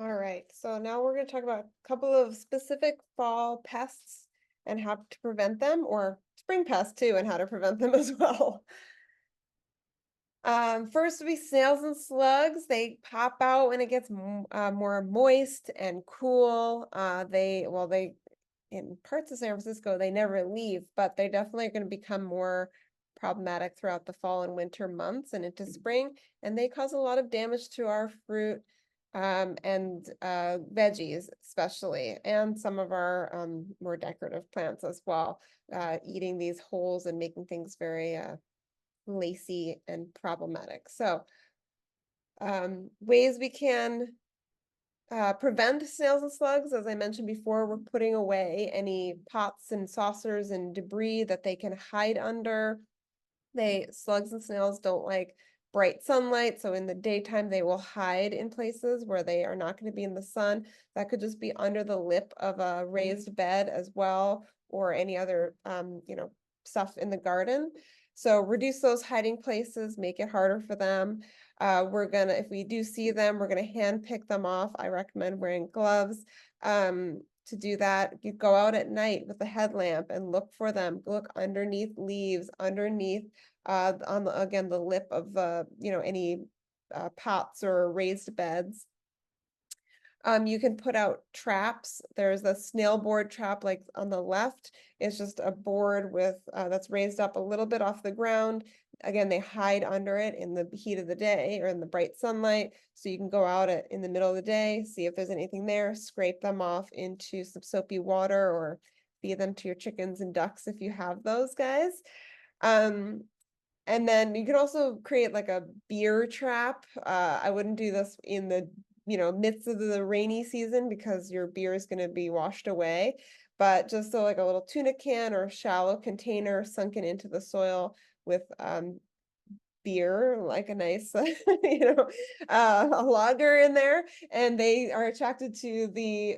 All right, so now we're going to talk about a couple of specific fall pests and how to prevent them, or spring pests too, and how to prevent them as well. First would be snails and slugs. They pop out when it gets more moist and cool. They in parts of San Francisco, they never leave, but they definitely are going to become more problematic throughout the fall and winter months and into spring. And they cause a lot of damage to our fruit and veggies, especially, and some of our more decorative plants as well, eating these holes and making things very lacy and problematic. So ways we can prevent snails and slugs, as I mentioned before, we're putting away any pots and saucers and debris that they can hide under. Slugs and snails don't like bright sunlight, so in the daytime they will hide in places where they are not going to be in the sun. That could just be under the lip of a raised bed as well, or any other stuff in the garden. So reduce those hiding places, make it harder for them. If we do see them, we're gonna hand pick them off. I recommend wearing gloves to do that. You go out at night with a headlamp and look for them. Look underneath leaves, underneath again the lip of any pots or raised beds. You can put out traps. There's a snail board trap, like on the left. It's just a board with that's raised up a little bit off the ground. Again, they hide under it in the heat of the day or in the bright sunlight. So you can go out in the middle of the day, see if there's anything there, scrape them off into some soapy water, or feed them to your chickens and ducks if you have those guys. And then you can also create like a beer trap. I wouldn't do this in the midst of the rainy season, because your beer is going to be washed away, but just so like a little tuna can or shallow container sunken into the soil with beer, like a nice a lager in there, and they are attracted to the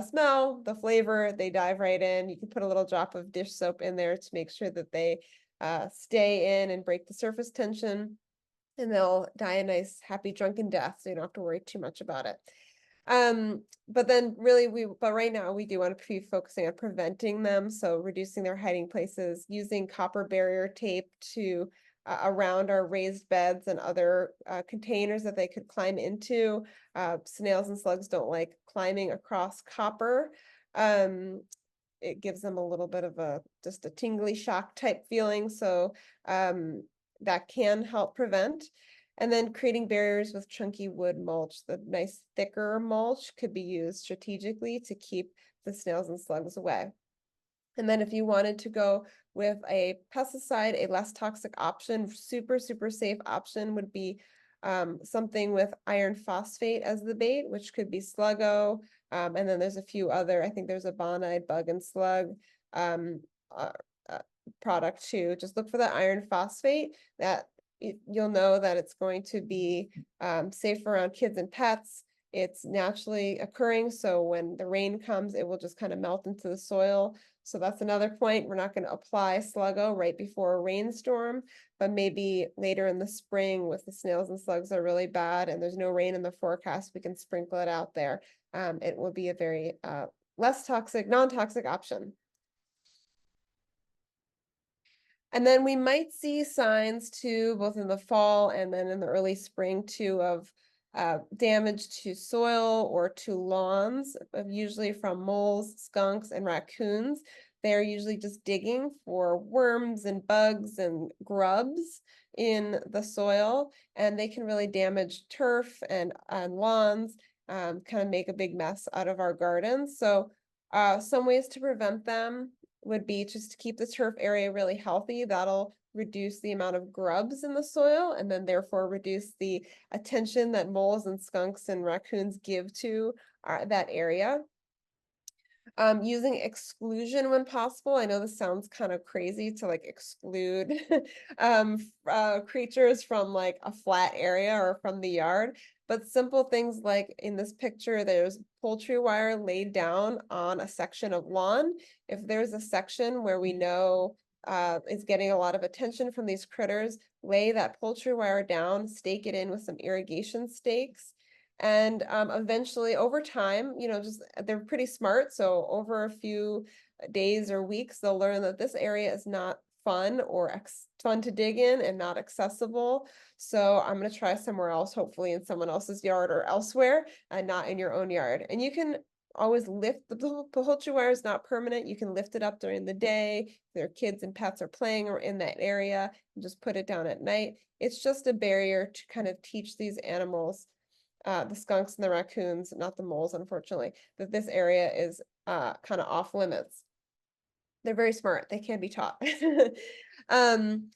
smell, the flavor. They dive right in. You can put a little drop of dish soap in there to make sure that they stay in and break the surface tension, and they'll die a nice happy drunken death, so you don't have to worry too much about it. But then but right now we do want to be focusing on preventing them, so reducing their hiding places, using copper barrier tape to around our raised beds and other containers that they could climb into. Snails and slugs don't like climbing across copper. It gives them a little bit of just a tingly shock type feeling. So that can help prevent. And then creating barriers with chunky wood mulch. The nice thicker mulch could be used strategically to keep the snails and slugs away. And then if you wanted to go with a pesticide. A less toxic option, super safe option would be something with iron phosphate as the bait, which could be Sluggo. And then there's a few other, I think there's a Bonide bug and slug um, uh, uh, product too. Just look for the iron phosphate. That you'll know that it's going to be safe around kids and pets. It's naturally occurring, so when the rain comes, it will just kind of melt into the soil. So that's another point. We're not going to apply Sluggo right before a rainstorm, but maybe later in the spring with the snails and slugs are really bad and there's no rain in the forecast, we can sprinkle it out there. It will be a very less toxic, non-toxic option. And then we might see signs too, both in the fall and then in the early spring too, of damage to soil or to lawns, usually from moles, skunks, and raccoons. They're usually just digging for worms and bugs and grubs in the soil, and they can really damage turf and lawns, kind of make a big mess out of our gardens. So some ways to prevent them would be just to keep the turf area really healthy. That'll reduce the amount of grubs in the soil and then therefore reduce the attention that moles and skunks and raccoons give to that area. Using exclusion when possible. I know this sounds kind of crazy to like exclude creatures from like a flat area or from the yard, but simple things like in this picture, there's poultry wire laid down on a section of lawn. If there's a section where we know is getting a lot of attention from these critters, lay that poultry wire down, stake it in with some irrigation stakes. And eventually over time, just they're pretty smart. So over a few days or weeks, they'll learn that this area is not fun or fun to dig in and not accessible. So I'm going to try somewhere else, hopefully in someone else's yard or elsewhere and not in your own yard. And you can always lift the poultry wire is not permanent. You can lift it up during the day. If their kids and pets are playing or in that area, and just put it down at night. It's just a barrier to kind of teach these animals the skunks and the raccoons, not the moles, unfortunately, that this area is kind of off limits. They're very smart. They can be taught. And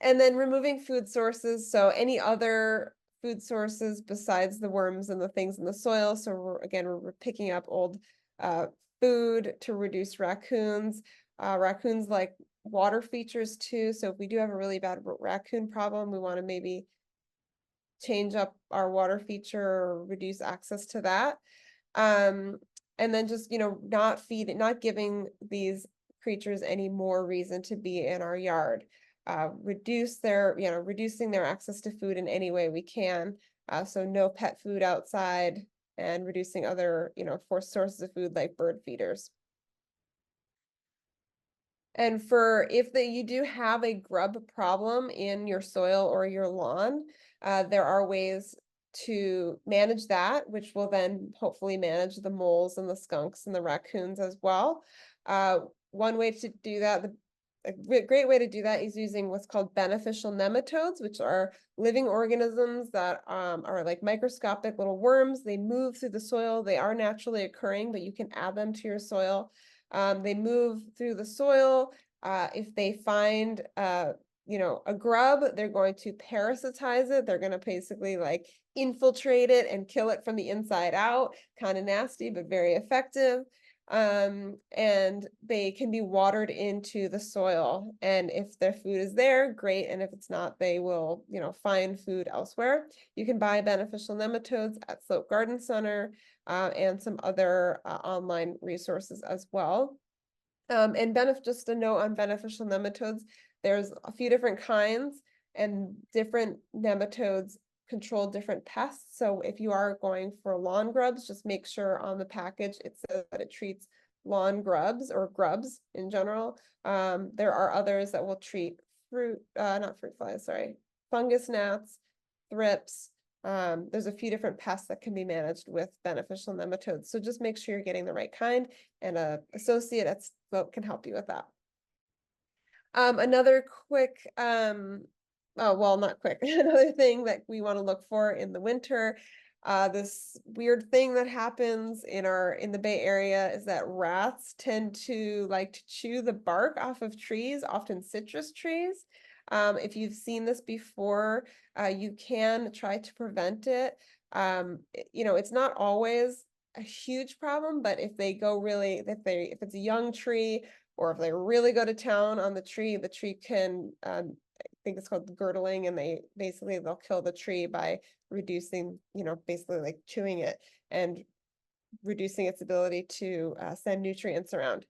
then removing food sources. So any other food sources besides the worms and the things in the soil. So we're picking up old food to reduce raccoons. Raccoons like water features too. So if we do have a really bad raccoon problem, we want to maybe change up our water feature or reduce access to that. And then just, not giving these creatures any more reason to be in our yard. Reducing their access to food in any way we can. So no pet food outside and reducing other, forced sources of food like bird feeders. And if you do have a grub problem in your soil or your lawn, there are ways to manage that, which will then hopefully manage the moles and the skunks and the raccoons as well. One way to do that, a great way to do that is using what's called beneficial nematodes, which are living organisms that are like microscopic little worms. They move through the soil. They are naturally occurring, but you can add them to your soil. They move through the soil. If they find a grub, they're going to parasitize it. They're going to basically like infiltrate it and kill it from the inside out. Kind of nasty, but very effective. And they can be watered into the soil. And if their food is there, great. And if it's not, they will, find food elsewhere. You can buy beneficial nematodes at Slope Garden Center and some other online resources as well. And just a note on beneficial nematodes, there's a few different kinds and different nematodes control different pests. So if you are going for lawn grubs, just make sure on the package it says that it treats lawn grubs or grubs in general. There are others that will treat not fruit flies, sorry, fungus gnats, thrips. There's a few different pests that can be managed with beneficial nematodes. So just make sure you're getting the right kind, and an associate at Slope can help you with that. Another quick, not quick, another thing that we want to look for in the winter This weird thing that happens in the Bay Area is that rats tend to like to chew the bark off of trees, often citrus trees. If you've seen this before, you can try to prevent it. It's not always a huge problem, but if it's a young tree, or if they really go to town on the tree can, I think it's called girdling, and they'll kill the tree by reducing, basically like chewing it and reducing its ability to send nutrients around.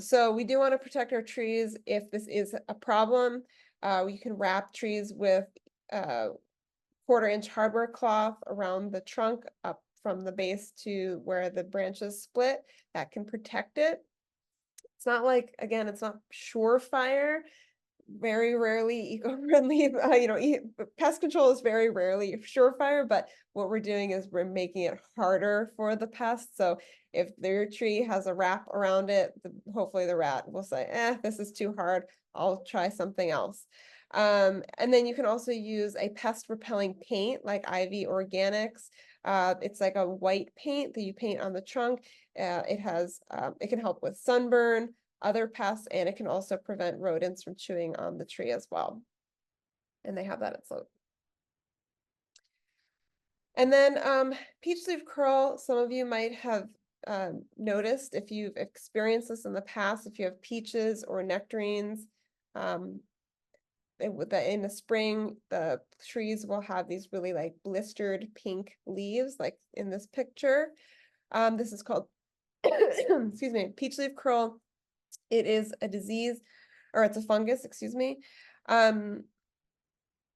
So we do want to protect our trees if this is a problem. You can wrap trees with 1/4-inch hardware cloth around the trunk up from the base to where the branches split. That can protect it. It's not like, again, it's not surefire. Very rarely eco-friendly, pest control is very rarely surefire, but what we're doing is we're making it harder for the pests. So if their tree has a wrap around it, hopefully the rat will say, this is too hard, I'll try something else. And then you can also use a pest repelling paint like Ivy Organics. It's like a white paint that you paint on the trunk. It can help with sunburn, other pests, and it can also prevent rodents from chewing on the tree as well. And they have that at Sloat. And then peach leaf curl, some of you might have noticed if you've experienced this in the past, if you have peaches or nectarines, in the spring, the trees will have these really like blistered pink leaves, like in this picture. This is called, excuse me, peach leaf curl. It is a disease, or it's a fungus, excuse me.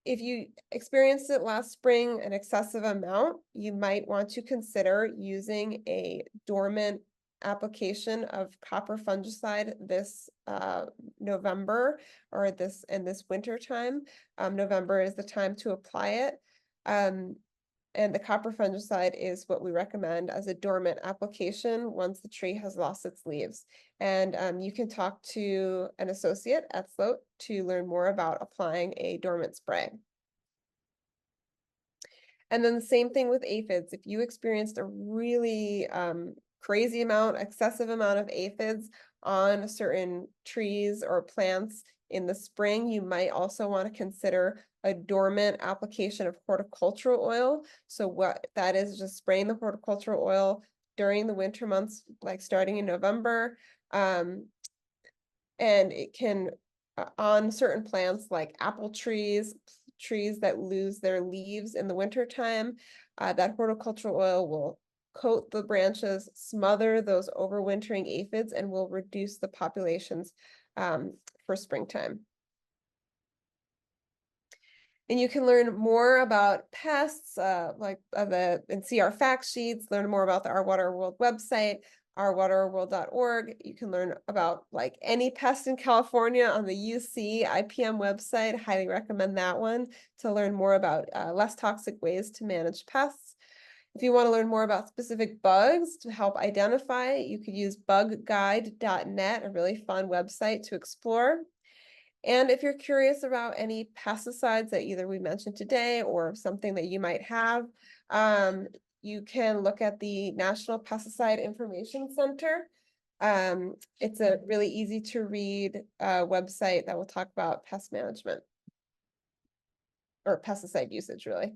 If you experienced it last spring, an excessive amount, you might want to consider using a dormant application of copper fungicide this November, or this winter time. November is the time to apply it. And the copper fungicide is what we recommend as a dormant application once the tree has lost its leaves. And you can talk to an associate at Sloat to learn more about applying a dormant spray. And then the same thing with aphids. If you experienced a really crazy amount, excessive amount of aphids on certain trees or plants in the spring, you might also want to consider a dormant application of horticultural oil. So what that is just spraying the horticultural oil during the winter months, like starting in November. And it can, on certain plants like apple trees that lose their leaves in the winter time, that horticultural oil will coat the branches, smother those overwintering aphids, and will reduce the populations for springtime. And you can learn more about pests, and see our fact sheets, learn more about the Our Water World website, ourwaterworld.org. You can learn about like any pest in California on the UC IPM website. Highly recommend that one to learn more about less toxic ways to manage pests. If you want to learn more about specific bugs to help identify, you could use bugguide.net, a really fun website to explore. And if you're curious about any pesticides that either we mentioned today or something that you might have, you can look at the National Pesticide Information Center. It's a really easy to read website that will talk about pest management or pesticide usage, really.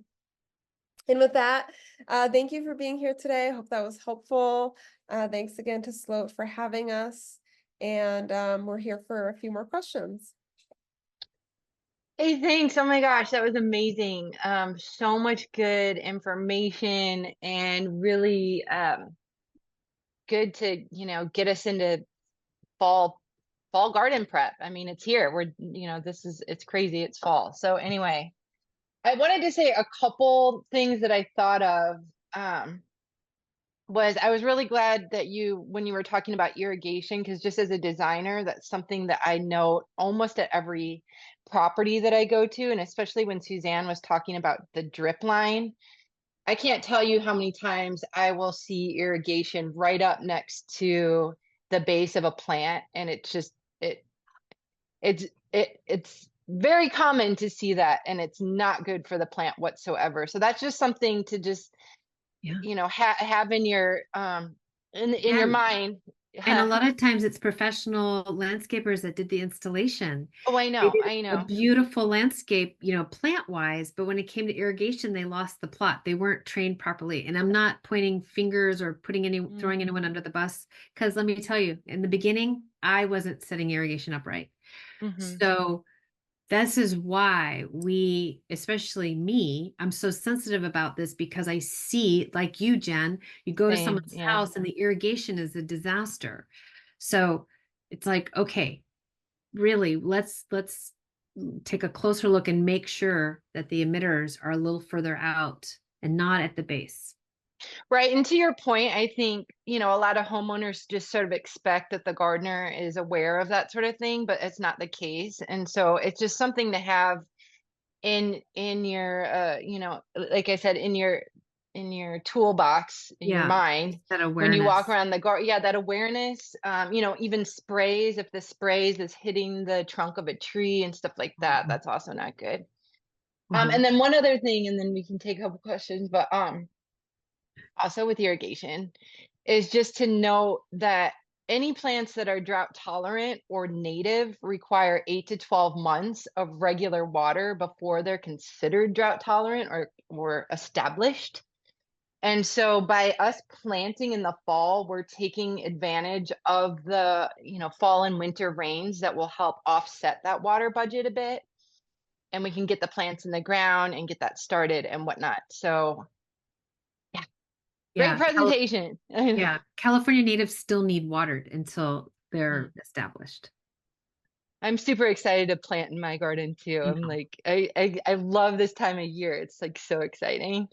And with that, thank you for being here today. I hope that was helpful. Thanks again to Sloat for having us. And we're here for a few more questions. Hey, thanks. Oh my gosh, that was amazing. So much good information, and really good to, get us into fall garden prep. I mean, it's here. It's crazy. It's fall. So anyway, I wanted to say a couple things that I thought of. I was really glad that when you were talking about irrigation, because just as a designer, that's something that I note almost at every property that I go to. And especially when Suzanne was talking about the drip line, I can't tell you how many times I will see irrigation right up next to the base of a plant. And it's very common to see that, and it's not good for the plant whatsoever. So that's just something to just Yeah. have in your in your And mind. and a lot of times it's professional landscapers that did the installation. Oh, I They know, did I a know. beautiful landscape, plant wise, but when it came to irrigation, they lost the plot. They weren't trained properly. And I'm not pointing fingers or throwing anyone Mm-hmm. under the bus, because let me tell you, in the beginning, I wasn't setting irrigation up right. Mm-hmm. So this is why we, especially me, I'm so sensitive about this, because I see, like you, Jen, you go to Same, someone's yeah. house and the irrigation is a disaster. So it's like, okay, really, let's take a closer look and make sure that the emitters are a little further out and not at the base. Right. And to your point, I think, a lot of homeowners just sort of expect that the gardener is aware of that sort of thing, but it's not the case. And so it's just something to have in your like I said, in your toolbox, in your Yeah, mind, just that when you walk awareness. around the garden. Yeah, that awareness. Even sprays, if the sprays is hitting the trunk of a tree and stuff like that, Mhm. that's also not good. Wow. And then one other thing, and then we can take a couple questions, but also with irrigation, is just to know that any plants that are drought tolerant or native require 8 to 12 months of regular water before they're considered drought tolerant or established. And so by us planting in the fall, we're taking advantage of the, fall and winter rains that will help offset that water budget a bit. And we can get the plants in the ground and get that started and whatnot. So yeah, great Yeah, presentation. yeah. California natives still need watered until Mm. they're established. I'm super excited to plant in my garden too. I I'm know. like, I love this time of year. It's like so exciting.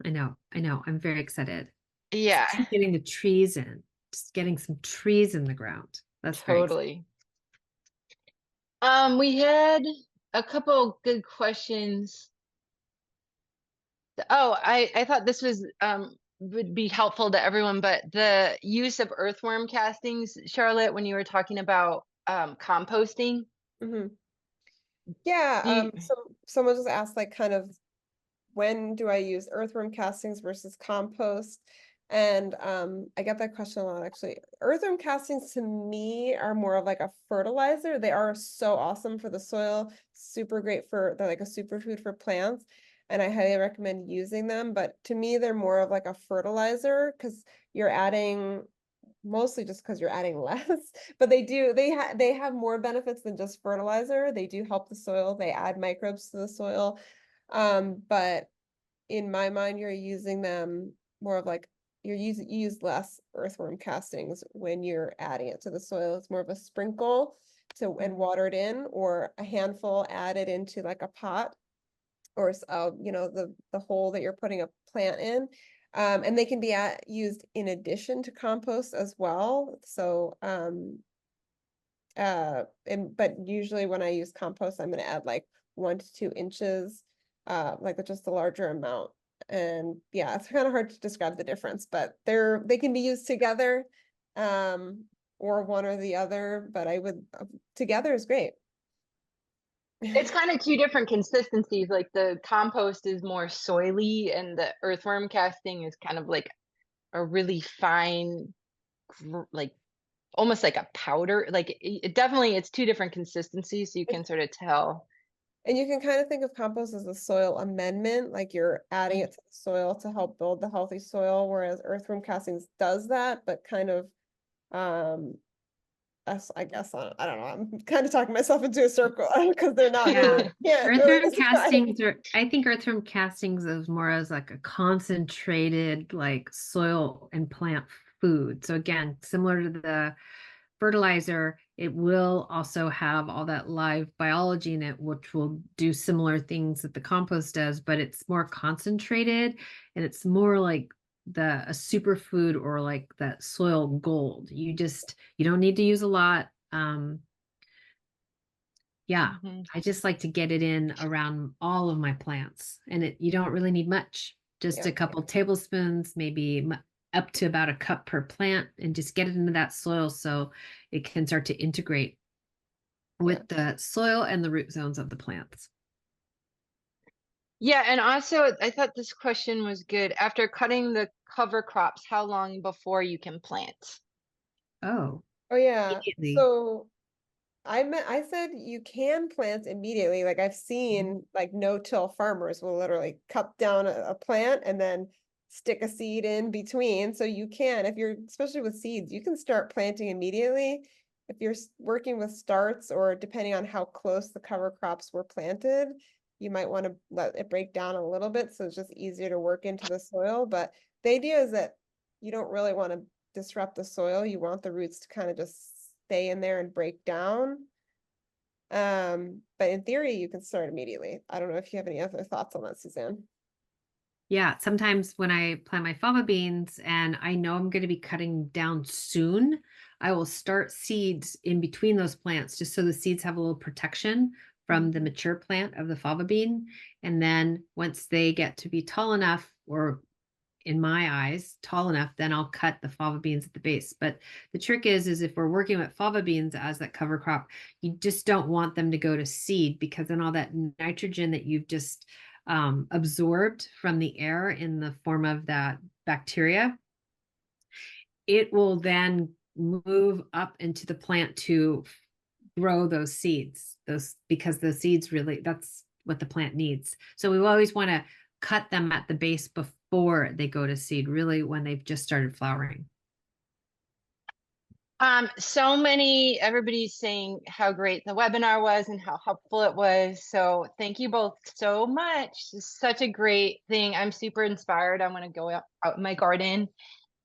I know. I know. I'm very excited. Yeah, Especially getting the trees in, just getting some trees in the ground. That's very exciting. totally. We had a couple good questions. Oh, I thought this was would be helpful to everyone, but the use of earthworm castings, Charlotte, when you were talking about composting. Mhm. Yeah, Do you, so someone just asked like kind of when do I use earthworm castings versus compost? And I get that question a lot actually. Earthworm castings to me are more of like a fertilizer. They are so awesome for the soil, super great they're like a superfood for plants. And I highly recommend using them. But to me, they're more of like a fertilizer because you're adding mostly just because you're adding less, but they have more benefits than just fertilizer. They do help the soil, they add microbes to the soil. But in my mind, you're using them more of like you use less earthworm castings when you're adding it to the soil. It's more of a sprinkle to and Mhm. water it in, or a handful added into like a pot or the hole that you're putting a plant in. And they can be used in addition to compost as well. So but usually when I use compost, I'm going to add like 1 to 2 inches, like just a larger amount. And yeah, it's kind of hard to describe the difference, but they can be used together, um, or one or the other. But I would together is great. It's kind of two different consistencies. Like the compost is more soily, and the earthworm casting is kind of like a really fine, like almost like a powder. Like it definitely, it's two different consistencies, so you can sort of tell. And you can kind of think of compost as a soil amendment, like you're adding Mhm. it to the soil to help build the healthy soil, whereas earthworm castings does that, but kind of, um, I guess, I don't know, I'm kind of talking myself into a circle because they're not Yeah. really, can't really Earthworm describe. castings are, I think earthworm castings is more as like a concentrated like soil and plant food. So again, similar to the fertilizer, it will also have all that live biology in it, which will do similar things that the compost does, but it's more concentrated and it's more like a superfood, or like that soil gold. You don't need to use a lot. Yeah, Mhm. I just like to get it in around all of my plants, and you don't really need much, just a Yeah. couple tablespoons, maybe up to about a cup per plant, and just get it into that soil so it can start to integrate Yeah. with the soil and the root zones of the plants. Yeah, and also I thought this question was good. After cutting the cover crops, how long before you can plant? Oh, Oh yeah, immediately. so I said you can plant immediately. Like I've Mhm. seen like no-till farmers will literally cut down a plant and then stick a seed in between. So you can, if you're, especially with seeds, you can start planting immediately. If you're working with starts or depending on how close the cover crops were planted, you might want to let it break down a little bit so it's just easier to work into the soil. But the idea is that you don't really want to disrupt the soil. You want the roots to kind of just stay in there and break down. But in theory, you can start immediately. I don't know if you have any other thoughts on that, Suzanne. Yeah, sometimes when I plant my fava beans and I know I'm going to be cutting down soon, I will start seeds in between those plants just so the seeds have a little protection from the Mhm. mature plant of the fava bean. And then once they get to be tall enough, or in my eyes, tall enough, then I'll cut the fava beans at the base. But the trick is if we're working with fava beans as that cover crop, you just don't want them to go to seed because then all that nitrogen that you've just absorbed from the air in the form of that bacteria, it will then move up into the plant to grow those seeds, those because the seeds really that's what the plant needs. So we always want to cut them at the base before they go to seed, really when they've just started flowering. So many, everybody's saying how great the webinar was and how helpful it was. So thank you both so much. It's such a great thing. I'm super inspired. I want to go out in my garden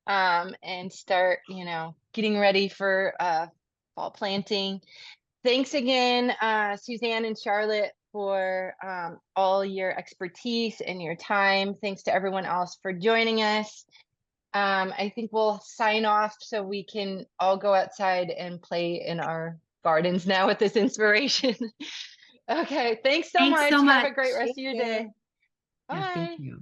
and start, getting ready for fall planting. Thanks again, Suzanne and Charlotte, for all your expertise and your time. Thanks to everyone else for joining us. I think we'll sign off so we can all go outside and play in our gardens now with this inspiration. Okay, thanks so Thanks much. so Have a much. great rest Thank of your day. you. Yeah, thank Bye. you.